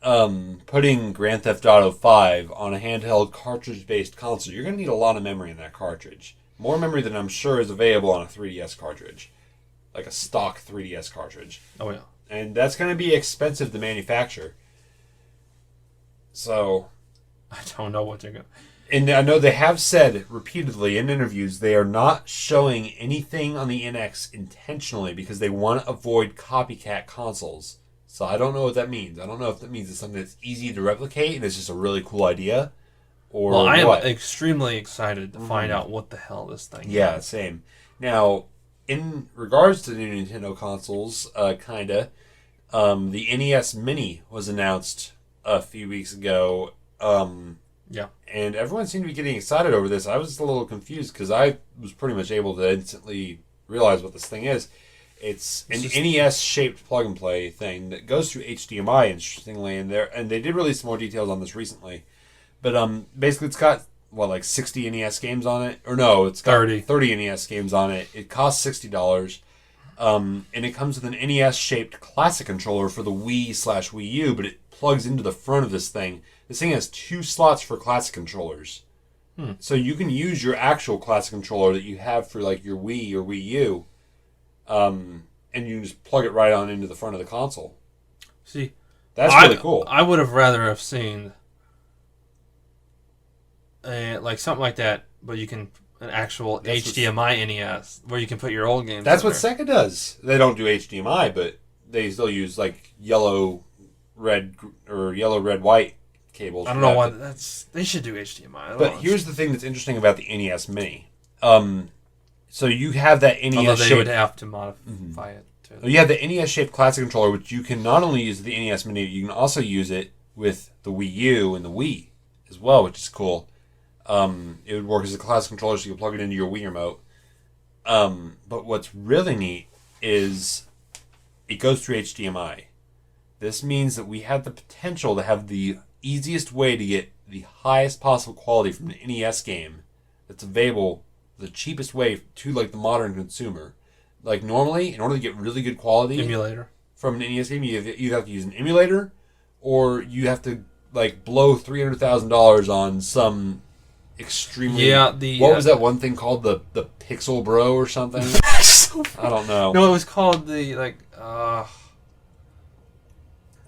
putting Grand Theft Auto 5 on a handheld cartridge-based console, you're going to need a lot of memory in that cartridge. More memory than I'm sure is available on a 3DS cartridge. Like a stock 3DS cartridge. Oh, yeah. And that's going to be expensive to manufacture. So I don't know what they're going to... And I know they have said repeatedly in interviews they are not showing anything on the NX intentionally because they want to avoid copycat consoles. So I don't know what that means. I don't know if that means it's something that's easy to replicate and it's just a really cool idea, or I am extremely excited to find out what the hell this thing is. Yeah, same. Now, in regards to the new Nintendo consoles, the NES Mini was announced a few weeks ago. Yeah. And everyone seemed to be getting excited over this. I was a little confused because I was pretty much able to instantly realize what this thing is. It's an NES-shaped plug-and-play thing that goes through HDMI, interestingly, and they did release some more details on this recently. But basically, it's got, like 60 NES games on it? Or no, it's got 30 NES games on it. It costs $60. And it comes with an NES-shaped classic controller for the Wii/Wii U, but it plugs into the front of this thing. This thing has 2 slots for classic controllers. So you can use your actual classic controller that you have for like your Wii or Wii U, and you can just plug it right on into the front of the console. See, that's really cool. I would have rather have seen like something like that, but you can an actual HDMI NES where you can put your old games. That's what Sega does. They don't do HDMI, but they still use like yellow, red, white cables. I don't know why they should do HDMI. But here's the thing that's interesting about the NES Mini. So you have that NES. Although they would have to modify it too. You have the NES-shaped classic controller, which you can not only use the NES Mini, you can also use it with the Wii U and the Wii as well, which is cool. It would work as a classic controller, so you can plug it into your Wii remote. But what's really neat is it goes through HDMI. This means that we have the potential to have the easiest way to get the highest possible quality from an NES game that's available, the cheapest way to like the modern consumer. Like normally, in order to get really good quality Emulator. from an NES game, you either have to use an emulator or you have to like blow $300,000 on some extremely... what was that one thing called? The Pixel Bro or something? I don't know. No, it was called the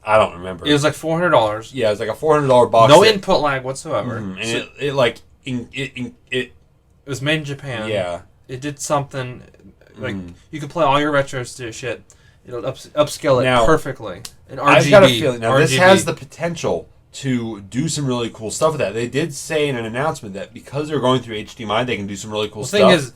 I don't remember. It was like $400. Yeah, it was like a $400 box. No input lag whatsoever. And so it was made in Japan. Yeah. It did something like you could play all your retro shit. It'll upscale it perfectly. And RGB. I've got a feeling now this RGB. has the potential to do some really cool stuff with that. They did say in an announcement that because they're going through HDMI, they can do some really cool stuff. The thing is,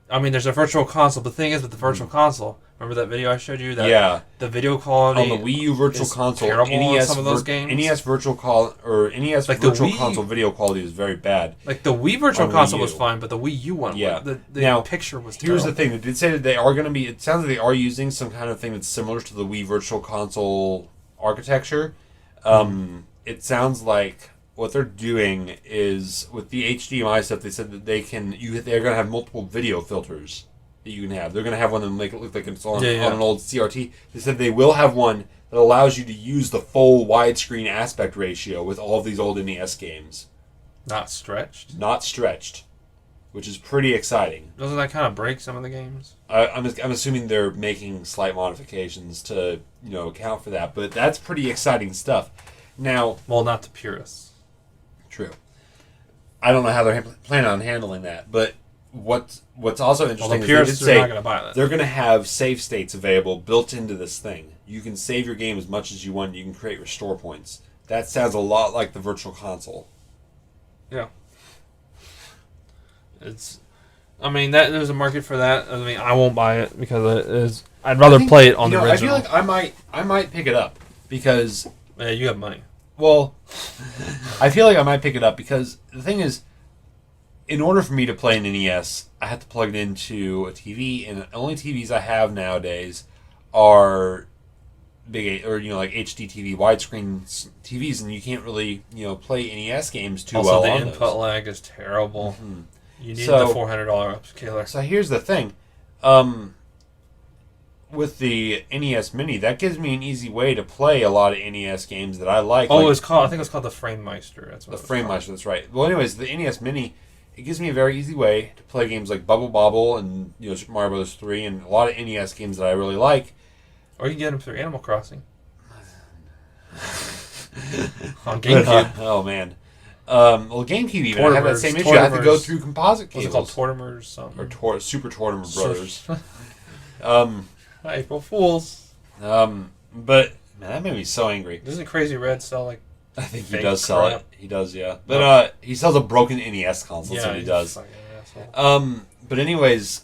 I mean, there's a virtual console. The thing is with the virtual console, remember that video I showed you? That the video quality on the Wii U Virtual Console, terrible on some of those games. NES Virtual Virtual Console video quality is very bad. Like the Wii Virtual Console was fine, but the Wii U one, the picture was terrible. Here's the thing: they did say that they are going to be. It sounds like they are using some kind of thing that's similar to the Wii Virtual Console architecture. It sounds like what they're doing is with the HDMI stuff. They said that they're going to have multiple video filters that you can have. They're going to have one that make it look like it's on an old CRT. They said they will have one that allows you to use the full widescreen aspect ratio with all of these old NES games. Not stretched, which is pretty exciting. Doesn't that kind of break some of the games? I'm assuming they're making slight modifications to account for that, but that's pretty exciting stuff. Now, well, not to purists. True. I don't know how they're planning on handling that, but what's also interesting is they did say not gonna buy that. They're going to have save states available built into this thing. You can save your game as much as you want. You can create restore points. That sounds a lot like the Virtual Console. Yeah. There's a market for that. I mean, I won't buy it because I'd rather play it on the original. I feel like I might pick it up because you have money. Well, I feel like I might pick it up because the thing is, in order for me to play an NES, I have to plug it into a TV, and the only TVs I have nowadays are big like HD TV, widescreen TVs, and you can't really play NES games too well on those. Also, the input lag is terrible. Mm-hmm. You need the $400 upscaler. So here's the thing. With the NES Mini, that gives me an easy way to play a lot of NES games that I like. Oh, I think it was called the Framemeister. That's what the Framemeister. That's right. Well, anyways, the NES Mini, it gives me a very easy way to play games like Bubble Bobble and Super Mario Bros. 3 and a lot of NES games that I really like. Or you can get them through Animal Crossing. On GameCube. Oh man. Well, GameCube even I have that same issue. I have to go through composite cables. What's it called, Tortimers? Something. Or Super Tortimer Brothers. April Fools. But man, that made me so angry. Doesn't Crazy Red sell like? I think he does sell it. He does, yeah. But he sells a broken NES console. Yeah, so he does. But anyways,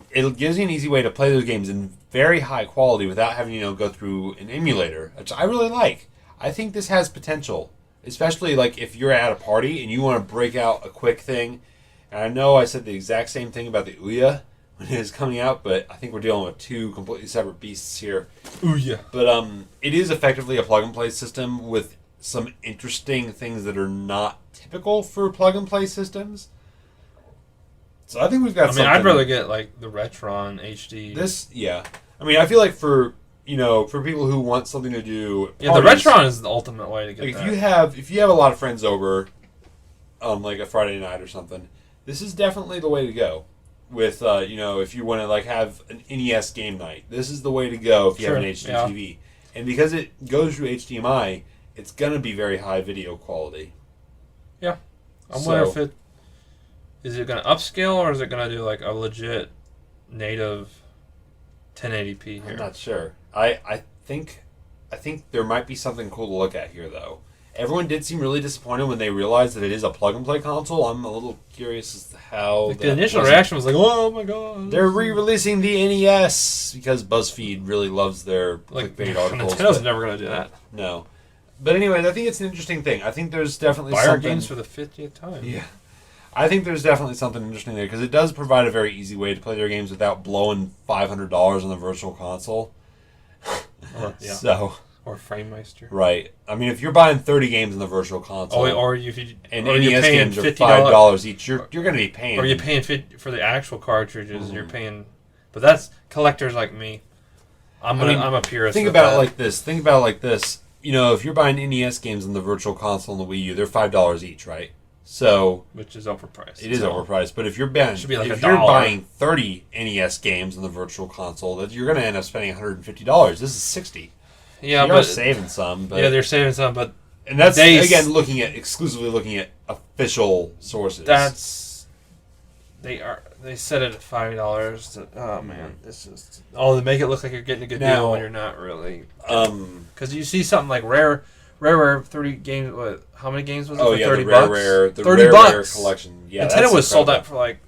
it gives you an easy way to play those games in very high quality without having to go through an emulator, which I really like. I think this has potential, especially like if you're at a party and you want to break out a quick thing. And I know I said the exact same thing about the Ouya when it was coming out, but I think we're dealing with two completely separate beasts here. Ouya. But it is effectively a plug-and-play system with some interesting things that are not typical for plug-and-play systems. So I think we've got something. I'd rather get like the Retron HD. Yeah. I feel like for people who want something to do. Yeah, the Retron is the ultimate way to get that. If you have a lot of friends over, like a Friday night or something, this is definitely the way to go. With if you want to like have an NES game night, this is the way to go if you have an HD TV. And because it goes through HDMI, it's gonna be very high video quality. Yeah, I wonder if is it gonna upscale or is it gonna do like a legit native 1080p here? I'm not sure. I think there might be something cool to look at here though. Everyone did seem really disappointed when they realized that it is a plug-and-play console. I'm a little curious as to how... the initial reaction was like, oh my god. They're re-releasing the NES because BuzzFeed really loves their clickbait articles. Nintendo's never going to do that. No. But anyways, I think it's an interesting thing. I think there's definitely Buy our something... games for the 50th time. Yeah. I think there's definitely something interesting there because it does provide a very easy way to play their games without blowing $500 on the virtual console. So... Or FrameMeister. Right. I mean, if you're buying 30 games in the virtual console, and NES games are $5 each, you're going to be paying. Or you're paying for the actual cartridges. You're paying, but that's collectors like me. I'm a purist. Think about it like this. You know, if you're buying NES games on the virtual console and the Wii U, they're $5 each, right? So, which is overpriced. It is overpriced, but if you're buying, $1 buying 30 NES games on the virtual console, you're going to end up spending $150. This is $60. Yeah, you're saving some. But, yeah, they're saving some, but and that's again exclusively looking at official sources. They set it at $5. Oh man, this is they make it look like you're getting a good deal when you're not really. Because you see something like rare 30 games. What? How many games was it for $30? The rare collection. Yeah, Nintendo was sold out for like.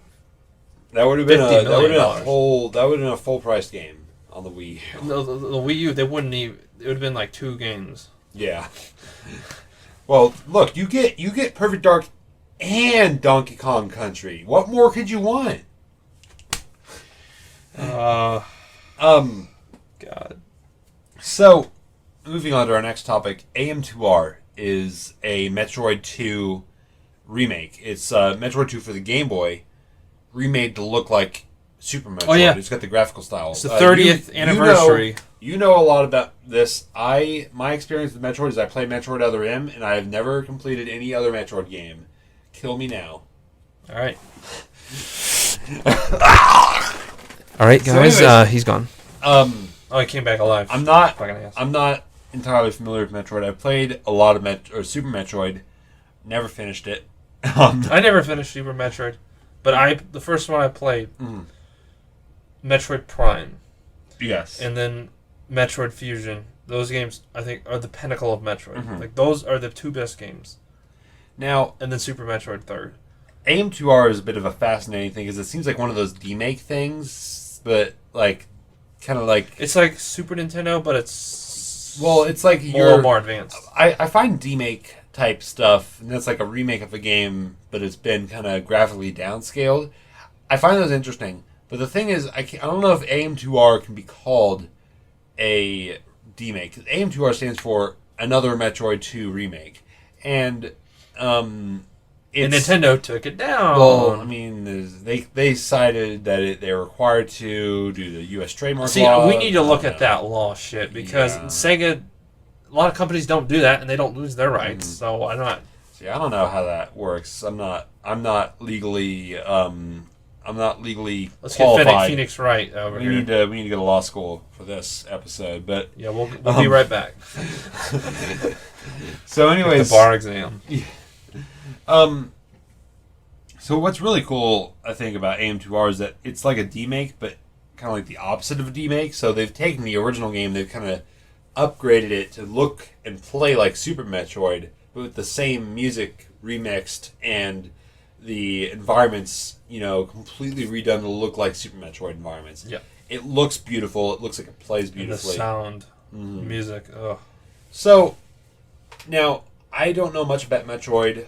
That would have been a full price game on the Wii. The Wii U, they wouldn't even. It would have been like 2 games. Yeah. Well, look, you get Perfect Dark and Donkey Kong Country. What more could you want? God. So, moving on to our next topic, AM2R is a Metroid 2 remake. It's Metroid 2 for the Game Boy, remade to look like Super Metroid. Oh, yeah. It's got the graphical style. It's the 30th anniversary. You know a lot about this. My experience with Metroid is I play Metroid Other M, and I have never completed any other Metroid game. Kill me now. All right. All right, guys. So he's gone. He came back alive. I'm not entirely familiar with Metroid. I've played a lot of Super Metroid. Never finished it. I never finished Super Metroid, but the first one I played, Metroid Prime. Yes. And then Metroid Fusion. Those games, I think, are the pinnacle of Metroid. Like, those are the 2 best games. Now, and then Super Metroid third. AM2R is a bit of a fascinating thing because it seems like one of those demake things, but kind of like it's like Super Nintendo, but it's like a little more advanced. I find demake type stuff, and that's like a remake of a game, but it's been kind of graphically downscaled. I find those interesting, but the thing is, I don't know if AM2R can be called a demake. AM2R stands for Another Metroid 2 Remake, and Nintendo took it down. Well, I mean, they decided that they're required to do the U.S. trademark law. We need to look at that law shit because Sega, a lot of companies don't do that and they don't lose their rights. So why not? See, I don't know how that works. I'm not legally. Let's qualified. Get Phoenix right over here. We need to go to law school for this episode, but yeah, we'll be right back. So, anyways, the bar exam. Yeah. So what's really cool, I think, about AM2R is that it's like a demake, but kind of like the opposite of a demake. So they've taken the original game, they've kind of upgraded it to look and play like Super Metroid, but with the same music remixed and the environments, completely redone to look like Super Metroid environments. Yeah. It looks beautiful. It looks like it plays beautifully. And the sound, music. Oh. So, now, I don't know much about Metroid.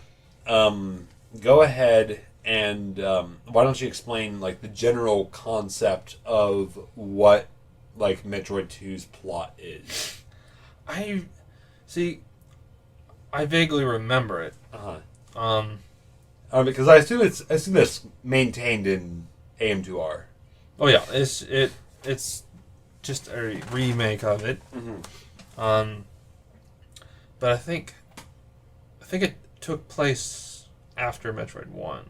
Go ahead and why don't you explain the general concept of what Metroid 2's plot is? I vaguely remember it. Because I assume it's maintained in AM2R. Oh yeah, it's just a remake of it. But I think it took place after Metroid 1,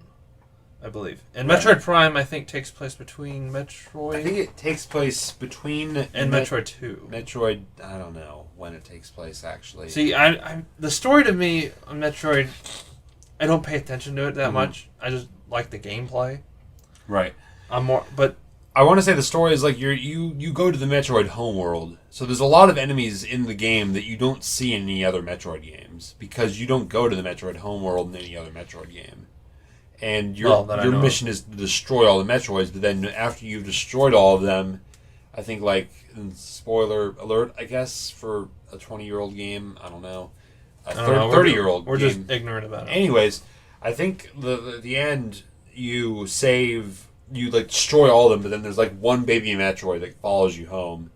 I believe. And right. Metroid Prime, I think, takes place between Metroid... I think it takes place between... And Metroid 2. Metroid, I don't know when it takes place, actually. See, the story to me on Metroid, I don't pay attention to it that much. I just like the gameplay. Right. But I want to say the story is like you go to the Metroid homeworld, so there's a lot of enemies in the game that you don't see in any other Metroid games because you don't go to the Metroid homeworld in any other Metroid game. And your mission is to destroy all the Metroids, but then after you've destroyed all of them, I think like spoiler alert, I guess for a 20-year-old game, I don't know, a 30-year-old. We're game. just ignorant about it. Anyways, I think the end you save. You like destroy all of them, but then there's like one baby Metroid that follows you home,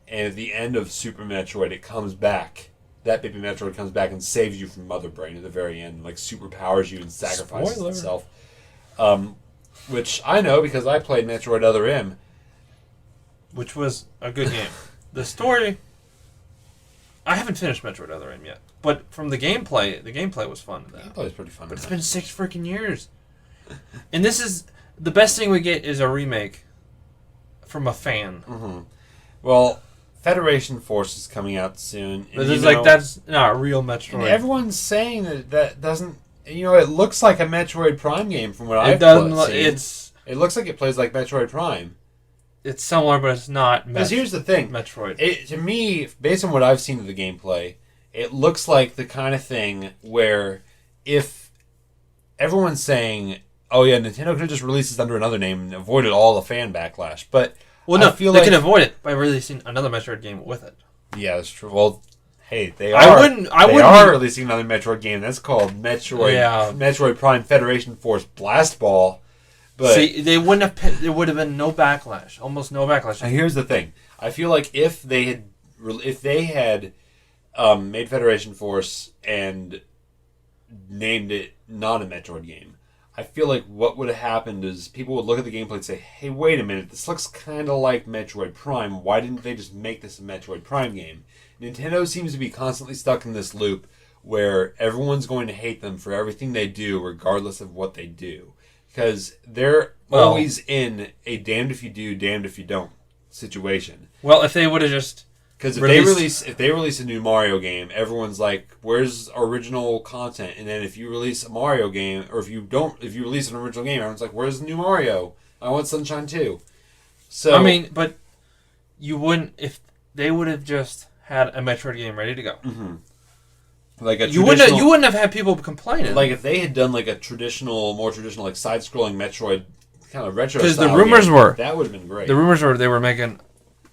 and at the end of Super Metroid, it comes back. That baby Metroid comes back and saves you from Mother Brain at the very end, like superpowers you and sacrifices itself. Which I know because I played Metroid Other M, which was a good game. The story, I haven't finished Metroid Other M yet, but from the gameplay was fun. The gameplay is pretty fun. But it's been 6 freaking years, and this is. The best thing we get is a remake from a fan. Mm-hmm. Well, Federation Force is coming out soon. But it's like, that's not a real Metroid. And everyone's saying that doesn't... it looks like a Metroid Prime game from what I've seen. It looks like it plays like Metroid Prime. It's similar, but it's not Because here's the thing. Metroid. To me, based on what I've seen of the gameplay, it looks like the kind of thing where if everyone's saying... Oh yeah, Nintendo could have just released this under another name and avoided all the fan backlash. But they can avoid it by releasing another Metroid game with it. Yeah, that's true. Well, hey, they are releasing another Metroid game. That's called Metroid Prime Federation Force Blast Ball. But see, there would have been no backlash, almost no backlash. And here's the thing: I feel like if they had made Federation Force and named it not a Metroid game. I feel like what would have happened is people would look at the gameplay and say, hey, wait a minute, this looks kind of like Metroid Prime. Why didn't they just make this a Metroid Prime game? Nintendo seems to be constantly stuck in this loop where everyone's going to hate them for everything they do regardless of what they do. Because they're always in a damned if you do, damned if you don't situation. Well, if they would have just... Because if they release a new Mario game, everyone's like, "Where's original content?" And then if you release a Mario game, or if you release an original game, everyone's like, "Where's the new Mario? I want Sunshine 2." So I mean, but you wouldn't if they would have just had a Metroid game ready to go. Mm-hmm. Like you wouldn't have had people complaining. Like if they had done like a more traditional like side-scrolling Metroid kind of retro. Because the rumors were that would have been great. The rumors were they were making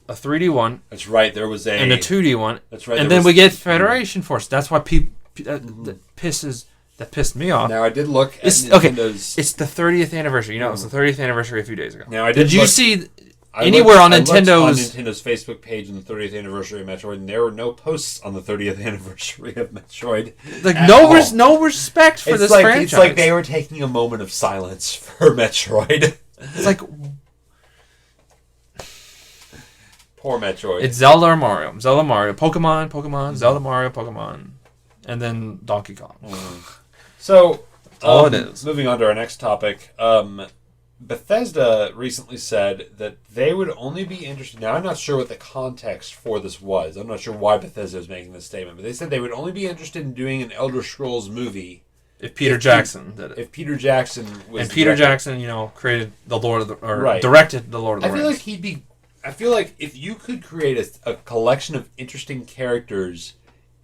a 3D one. That's right. There was and a 2D one. That's right. And then we get Federation Force. That's why that pissed me off. Now I did look at Nintendo's. It's the 30th anniversary. It was the 30th anniversary a few days ago. Now did you see anywhere on Nintendo's Facebook page on the 30th anniversary of Metroid, and there were no posts on the 30th anniversary of Metroid. Like no respect for this franchise. It's like they were taking a moment of silence for Metroid. It's like. Poor Metroid. It's Zelda or Mario. Zelda, Mario. Pokemon, Zelda, Mario, Pokemon. And then Donkey Kong. So, all it is. Moving on to our next topic. Bethesda recently said that they would only be interested... Now, I'm not sure what the context for this was. I'm not sure why Bethesda is making this statement. But they said they would only be interested in doing an Elder Scrolls movie... If Peter Jackson did it. If Peter Jackson was... And Peter Jackson, created the Lord of the... Or directed the Lord of the Rings. I feel like he'd be... I feel like if you could create a collection of interesting characters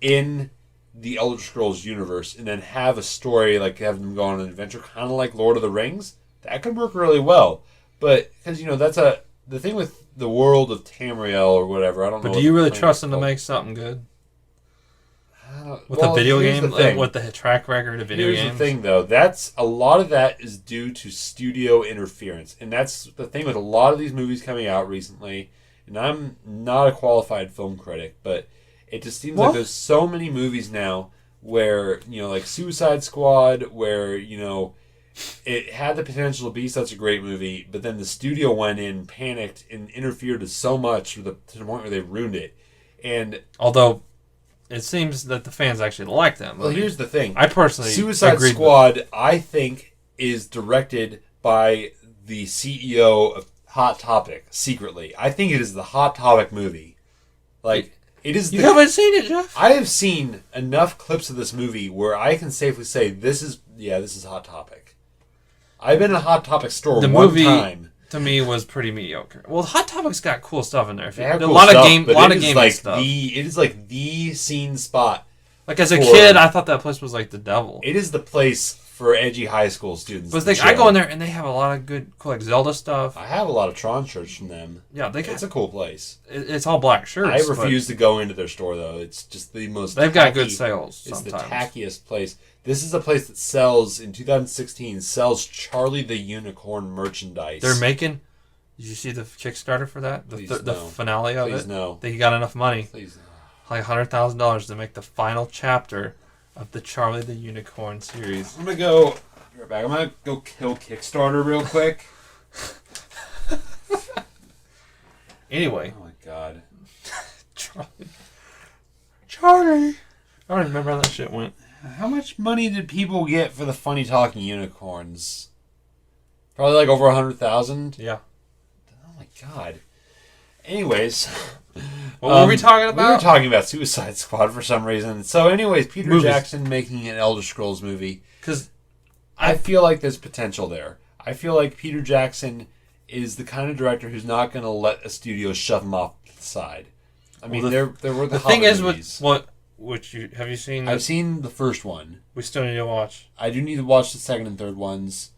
in the Elder Scrolls universe and then have a story, like have them go on an adventure, kind of like Lord of the Rings, that could work really well. But, because, that's the thing with the world of Tamriel or whatever, I don't know. But do you really trust them to make something good? With a video game, with the track record of video games. Here's the thing, though. A lot of that is due to studio interference, and that's the thing with a lot of these movies coming out recently. And I'm not a qualified film critic, but it just seems like there's so many movies now where like Suicide Squad, where it had the potential to be such a great movie, but then the studio went in, panicked, and interfered so much to the point where they ruined it. And although. It seems that the fans actually like them. Well, here's the thing. I personally Suicide Squad, I think, is directed by the CEO of Hot Topic, secretly. I think it is the Hot Topic movie. Like, it is... You haven't seen it, Jeff? I have seen enough clips of this movie where I can safely say, this is Hot Topic. I've been in a Hot Topic store one time. to me was pretty mediocre. Well, Hot Topic's got cool stuff in there. They have a cool lot stuff, of game, but lot it of is gaming like stuff. it is like the scene spot. Like as a kid, I thought that place was like the devil. It is the place for edgy high school students. But I go in there and they have a lot of good, cool, like Zelda stuff. I have a lot of Tron shirts from them. Yeah, It's a cool place. It's all black shirts. I refuse to go into their store though. It's just the most. They've got good sales. It's sometimes. the tackiest place. This is a place that sells in 2016 sells Charlie the Unicorn merchandise. They're making. Did you see the Kickstarter for that? The finale of it. Please no. They got enough money. Please no. Like $100,000 to make the final chapter of the Charlie the Unicorn series. I'm gonna go. Be right back. I'm gonna go kill Kickstarter real quick. Anyway. Oh my god. Charlie. I don't remember how that shit went. How much money did people get for the funny talking unicorns? Probably like over 100,000. Yeah. Oh my god. Anyways, what were we talking about? We were talking about Suicide Squad for some reason. So, anyways, Peter Jackson making an Elder Scrolls movie. Because I feel like there's potential there. I feel like Peter Jackson is the kind of director who's not going to let a studio shove him off the side. I mean, there were the thing is movies. Have you seen? I've seen the first one. We still need to watch. I do need to watch the second and third ones,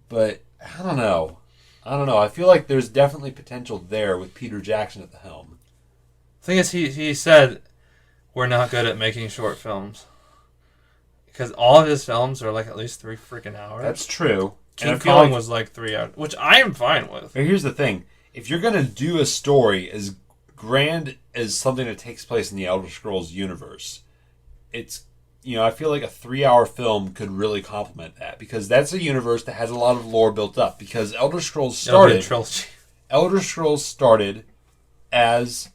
but I don't know. I feel like there's definitely potential there with Peter Jackson at the helm. The thing is, he said we're not good at making short films because all of his films are like at least 3 freaking hours. That's true. King Kong was like 3 hours, which I am fine with. But here's the thing: if you're gonna do a story as grand as something that takes place in the Elder Scrolls universe, it's I feel like a 3-hour film could really complement that because that's a universe that has a lot of lore built up. Because Elder Scrolls started as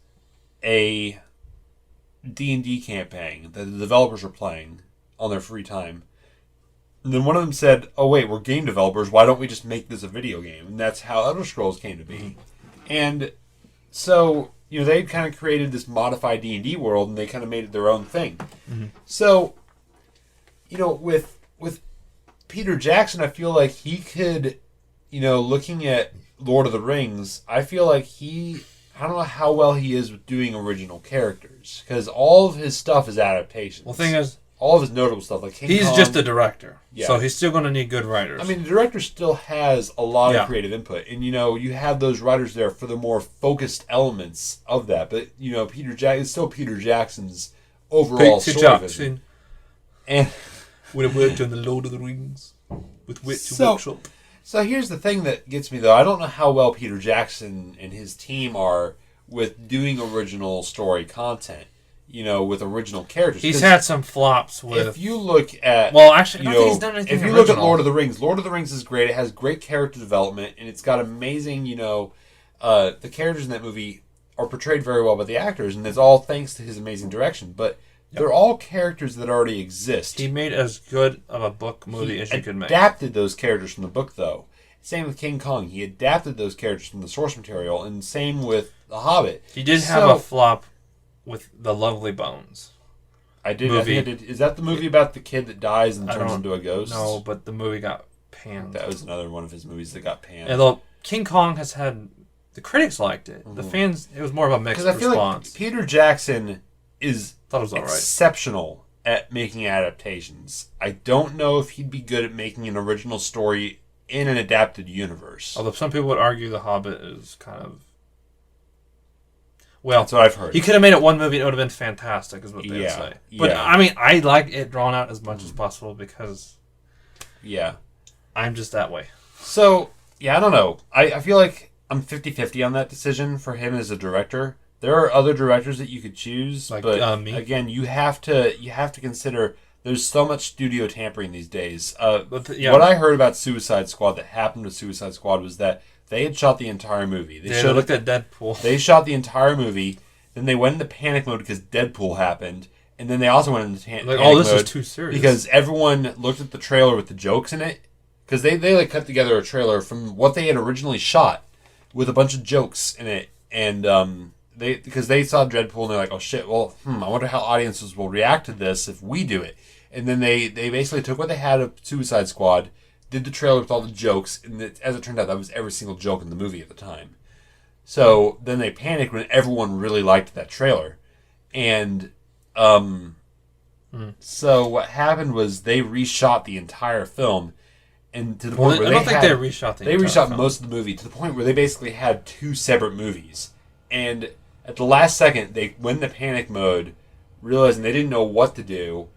a D&D campaign that the developers were playing on their free time. And then one of them said, "Oh wait, we're game developers. Why don't we just make this a video game?" And that's how Elder Scrolls came to be. And so they kind of created this modified D&D world, and they kind of made it their own thing. Mm-hmm. So, with Peter Jackson, I feel like he could, looking at Lord of the Rings, I feel like I don't know how well he is with doing original characters, because all of his stuff is adaptations. Well, the thing is, all of his notable stuff, like King he's Kong, just a director, yeah. So he's still going to need good writers. I mean, the director still has a lot of creative input, and you have those writers there for the more focused elements of that. But Peter Jackson is still Peter Jackson's overall story vision. And would have worked on the Lord of the Rings with Wit to Workshop. So here's the thing that gets me though. I don't know how well Peter Jackson and his team are with doing original story content. With original characters. He's had some flops with... If you look at... Well, actually, I don't think he's done anything If you look at Lord of the Rings is great. It has great character development, and it's got amazing, the characters in that movie are portrayed very well by the actors, and it's all thanks to his amazing direction. But they're all characters that already exist. He made as good of a book movie as you could make. He adapted those characters from the book, though. Same with King Kong. He adapted those characters from the source material, and same with The Hobbit. He did have a flop with The Lovely Bones. I think I did. Is that the movie about the kid that dies and turns into a ghost? No, but the movie got panned. That was another one of his movies that got panned. Although King Kong has had... The critics liked it. Mm-hmm. The fans... It was more of a mixed response. Because I feel like Peter Jackson is all exceptional at making adaptations. I don't know if he'd be good at making an original story in an adapted universe. Although some people would argue The Hobbit is kind of... Well, that's what I've heard. He could have made it one movie and it would have been fantastic, is what they would say. But, I mean, I like it drawn out as much as possible because... Yeah. I'm just that way. So, I don't know. I feel like I'm 50-50 on that decision for him as a director. There are other directors that you could choose, like, but me? Again, you have to consider there's so much studio tampering these days. What I heard about Suicide Squad that happened with Suicide Squad was that they had shot the entire movie. They looked at Deadpool. They shot the entire movie. Then they went into panic mode because Deadpool happened. And then they also went into panic mode. This is too serious. Because everyone looked at the trailer with the jokes in it. Because they cut together a trailer from what they had originally shot with a bunch of jokes in it. And because they saw Deadpool and they're like, oh shit, well, I wonder how audiences will react to this if we do it. And then they basically took what they had of Suicide Squad, did the trailer with all the jokes, and as it turned out, that was every single joke in the movie at the time. So then they panicked when everyone really liked that trailer. And so what happened was they reshot the entire film, and to the point where I don't think they reshot the entire reshot film. most of the movie to the point where they basically had 2 separate movies. And at the last second, they went into panic mode, realizing they didn't know what to do,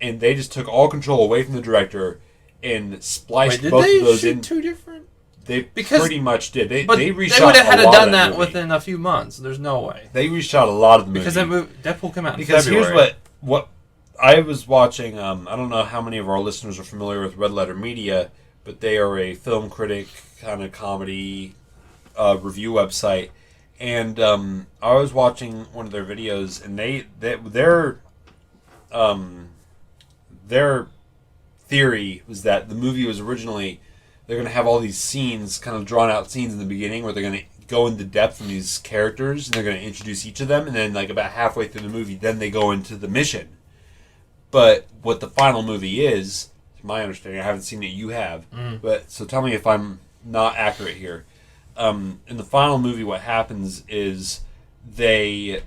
and they just took all control away from the director and spliced both of those in. 2 different? They pretty much did. They reshot. They would have had to done that within a few months. There's no way. They reshot a lot of the movie because Deadpool came out in February. February. Here's what I was watching. I don't know how many of our listeners are familiar with Red Letter Media, but they are a film critic kind of comedy review website. And I was watching one of their videos, and their theory was that the movie was originally, they're going to have all these scenes, kind of drawn out scenes in the beginning where they're going to go into depth on these characters, and they're going to introduce each of them, and then like about halfway through the movie, then they go into the mission. But what the final movie is, to my understanding, I haven't seen it, you have, but so tell me if I'm not accurate here. In the final movie, what happens is they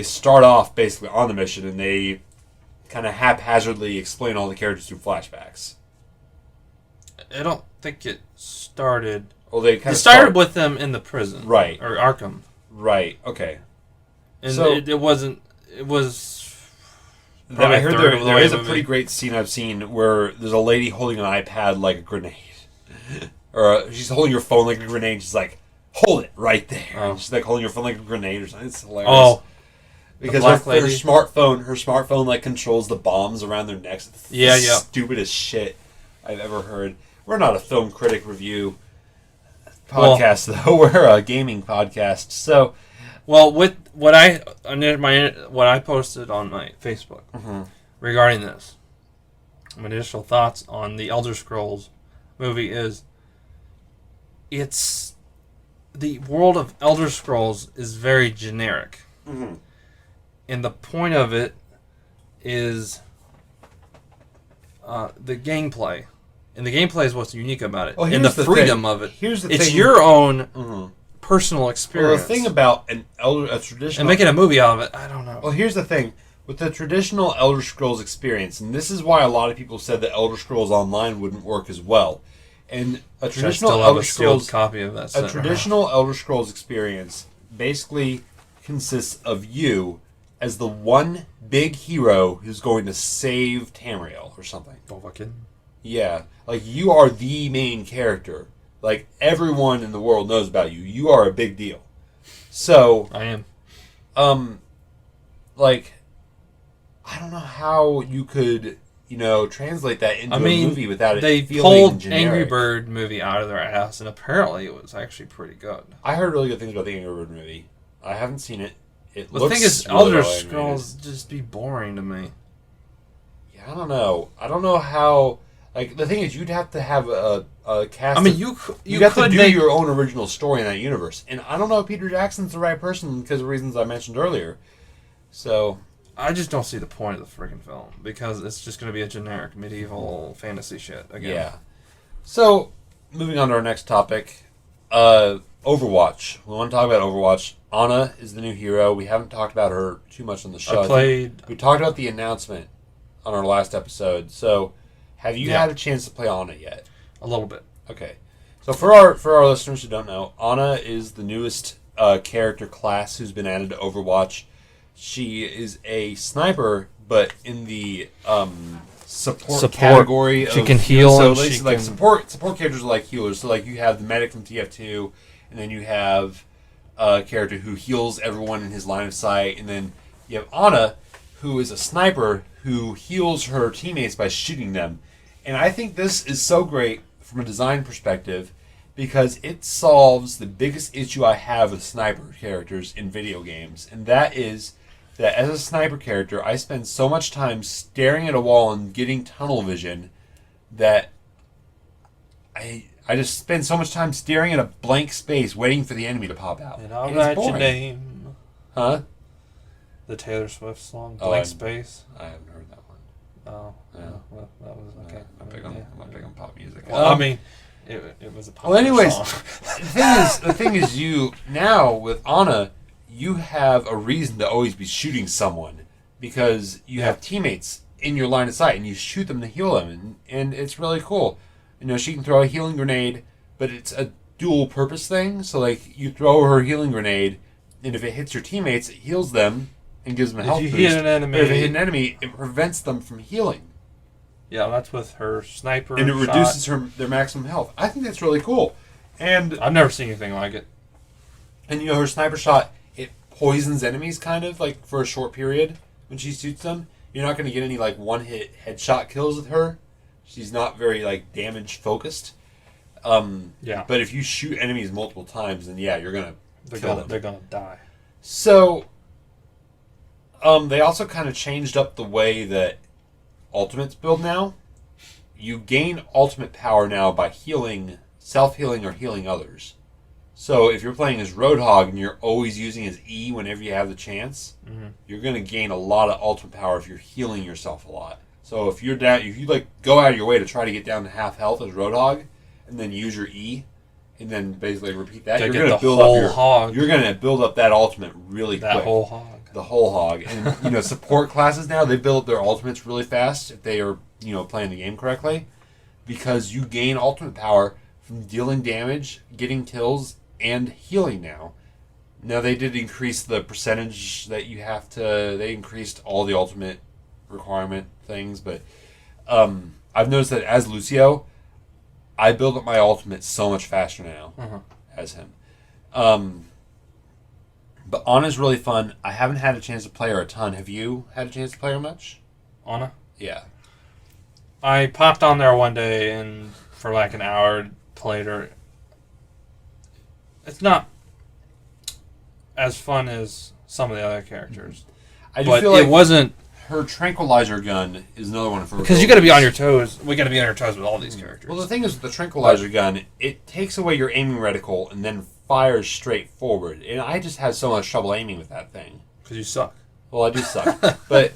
start off basically on the mission, and they kind of haphazardly explain all the characters through flashbacks. I don't think it started. Well, it started with them in the prison, right? Or Arkham, right? Okay. And so it wasn't. It was. I heard there is a pretty great scene I've seen where there's a lady holding an iPad like a grenade. Or she's holding her phone like a grenade. She's like, hold it right there. Oh. She's like holding her phone like a grenade or something. It's hilarious. Oh. Because her smartphone like controls the bombs around their necks. It's yeah. Stupidest shit I've ever heard. We're not a film critic review podcast, though. We're a gaming podcast. So, well, with what I posted on my Facebook regarding this, my initial thoughts on the Elder Scrolls movie is, it's the world of Elder Scrolls is very generic, and the point of it is the gameplay. And the gameplay is what's unique about it. And the freedom of it. Here's the it's thing. Your own personal experience. Well, the thing about a traditional... And making a movie out of it, I don't know. Well, here's the thing. With the traditional Elder Scrolls experience, and this is why a lot of people said that Elder Scrolls Online wouldn't work as well. And a traditional Elder Scrolls copy of that. A traditional Elder Scrolls experience basically consists of you as the one big hero who's going to save Tamriel or something. Oh, fucking... Yeah, like you are the main character. Like everyone in the world knows about you. You are a big deal. So I am. Like I don't know how you could, translate that into a movie without it feeling generic. They pulled Angry Bird movie out of their ass, and apparently it was actually pretty good. I heard really good things about the Angry Bird movie. I haven't seen it. The thing is, Elder Scrolls just be boring to me. Yeah, I don't know how. Like, the thing is, you'd have to have a cast. I mean, you'd have to do your own original story in that universe. And I don't know if Peter Jackson's the right person because of reasons I mentioned earlier. So I just don't see the point of the freaking film because it's just going to be a generic medieval fantasy shit again. Yeah. So, moving on to our next topic, Overwatch. We want to talk about Overwatch. Ana is the new hero. We haven't talked about her too much on the show. We talked about the announcement on our last episode. So, have you had a chance to play Ana yet? A little bit. Okay. So for our listeners who don't know, Ana is the newest character class who's been added to Overwatch. She is a sniper, but in the support category. She can heal. So like support characters are like healers. So like you have the medic from TF2, and then you have a character who heals everyone in his line of sight, and then you have Ana, who is a sniper who heals her teammates by shooting them. And I think this is so great from a design perspective because it solves the biggest issue I have with sniper characters in video games. And that is that as a sniper character, I spend so much time staring at a wall and getting tunnel vision that I just spend so much time staring at a blank space waiting for the enemy to pop out. And I'll write your name. Huh? The Taylor Swift song, Blank Space. I haven't heard that one. Oh, Yeah. well, that was okay. I'm not big on pop music. Well, I mean, it was a popular anyways, song. the thing is, you now with Ana, you have a reason to always be shooting someone because you have teammates in your line of sight, and you shoot them to heal them, and it's really cool. You know, she can throw a healing grenade, but it's a dual purpose thing. So like, you throw her healing grenade, and if it hits your teammates, it heals them and gives them a health boost. If you hit an enemy, but if it hit an enemy, it prevents them from healing. Yeah, that's with her sniper. And it reduces their maximum health. I think that's really cool. And I've never seen anything like it. And you know, her sniper shot, it poisons enemies kind of like for a short period when she shoots them. You're not going to get any like one-hit headshot kills with her. She's not very like damage focused. Yeah. But if you shoot enemies multiple times, then yeah, you're gonna kill them. They're gonna die. So, they also kind of changed up the way that ultimates build now. You gain ultimate power now by healing, self-healing, or healing others. So if you're playing as Roadhog and you're always using his E whenever you have the chance, you're going to gain a lot of ultimate power if you're healing yourself a lot. So if you're down, if you like go out of your way to try to get down to half health as Roadhog, and then use your E, and then basically repeat that, you're going to build up your hog. You're going to build up that ultimate really quick. That whole hog. The whole hog. And you know, support classes now, they build their ultimates really fast if they are, you know, playing the game correctly, because you gain ultimate power from dealing damage, getting kills, and healing now. Now they did increase the percentage that you have to. They increased all the ultimate requirement things, but I've noticed that as Lucio, I build up my ultimate so much faster now as him. But Ana's really fun. I haven't had a chance to play her a ton. Have you had a chance to play her much? Ana? Yeah. I popped on there one day and for like an hour played her. It's not as fun as some of the other characters. I do feel like it wasn't. Her tranquilizer gun is another one of her. Because you got to be on your toes. We got to be on our toes with all these characters. Well, the thing is with the tranquilizer gun, it takes away your aiming reticle and then fires straight forward. And I just had so much trouble aiming with that thing. Because you suck. Well, I do suck. But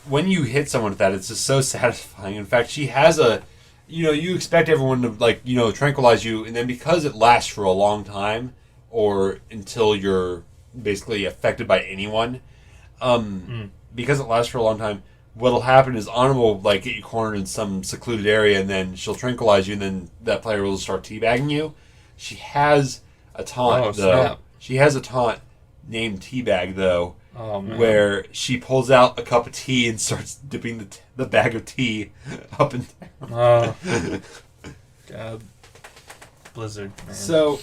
when you hit someone with that, it's just so satisfying. In fact, she has a... You know, you expect everyone to, like, you know, tranquilize you, and then because it lasts for a long time, or until you're basically affected by anyone, because it lasts for a long time, what'll happen is Ana will, like, get you cornered in some secluded area, and then she'll tranquilize you, and then that player will start teabagging you. She has a taunt, though. Snap. She has a taunt named Teabag, though, where she pulls out a cup of tea and starts dipping the bag of tea up and down. Oh, God. Blizzard, man. So,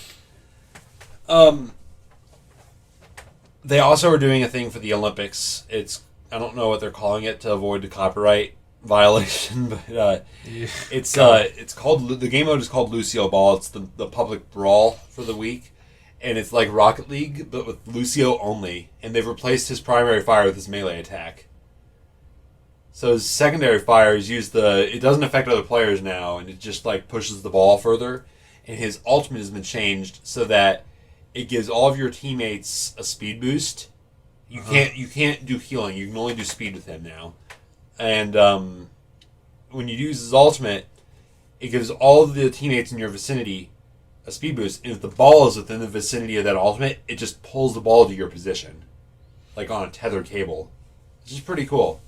they also are doing a thing for the Olympics. I don't know what they're calling it to avoid the copyright violation, but it's called, the game mode is called Lucio Ball. It's the public brawl for the week. And it's like Rocket League, but with Lucio only. And they've replaced his primary fire with his melee attack. So his secondary fire is it doesn't affect other players now, and it just like pushes the ball further. And his ultimate has been changed so that it gives all of your teammates a speed boost. You can't do healing. You can only do speed with him now. And when you use his ultimate, it gives all of the teammates in your vicinity a speed boost, and if the ball is within the vicinity of that ultimate, it just pulls the ball to your position, like on a tethered cable, which is pretty cool.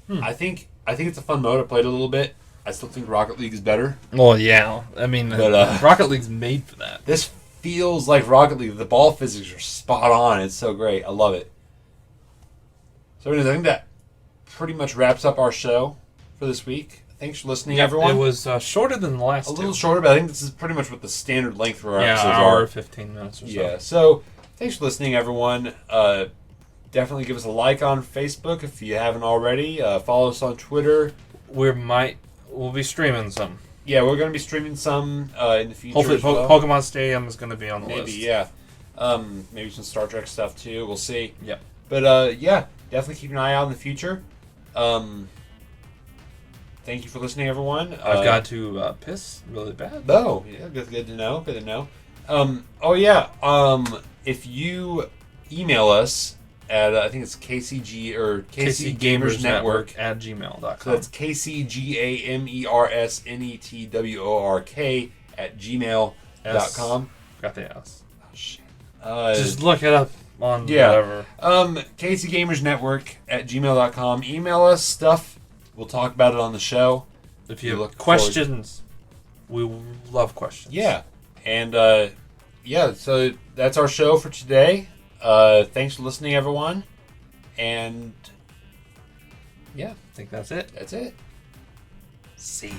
I think it's a fun mode. I played a little bit. I still think Rocket League is better. Well, yeah. I mean, but, Rocket League's made for that. This feels like Rocket League. The ball physics are spot on. It's so great. I love it. So anyways, I think that pretty much wraps up our show for this week. Thanks for listening, everyone. It was shorter than the last A little shorter, but I think this is pretty much what the standard length for our episodes hour, are. 15 minutes or so. Yeah, so thanks for listening, everyone. Definitely give us a like on Facebook if you haven't already. Follow us on Twitter. We'll be streaming some. Yeah, we're going to be streaming some in the future. Hopefully, as well. Pokemon Stadium is going to be on the list. Maybe, yeah. Maybe some Star Trek stuff too. We'll see. Yep. But yeah, definitely keep an eye out in the future. Thank you for listening, everyone. I've got to piss really bad. Oh, yeah, good to know. Good to know. Oh, yeah. If you email us at I think it's KCG or KC Gamers Network at gmail.com. So that's KCGAMERSNETWORK at gmail.com. Got the S. Oh shit. Just look it up on whatever. KC Gamers Network at gmail.com. Email us stuff. We'll talk about it on the show. If you have questions, we love questions. Yeah. And so that's our show for today. Thanks for listening, everyone. And yeah, I think that's it. That's it. See ya.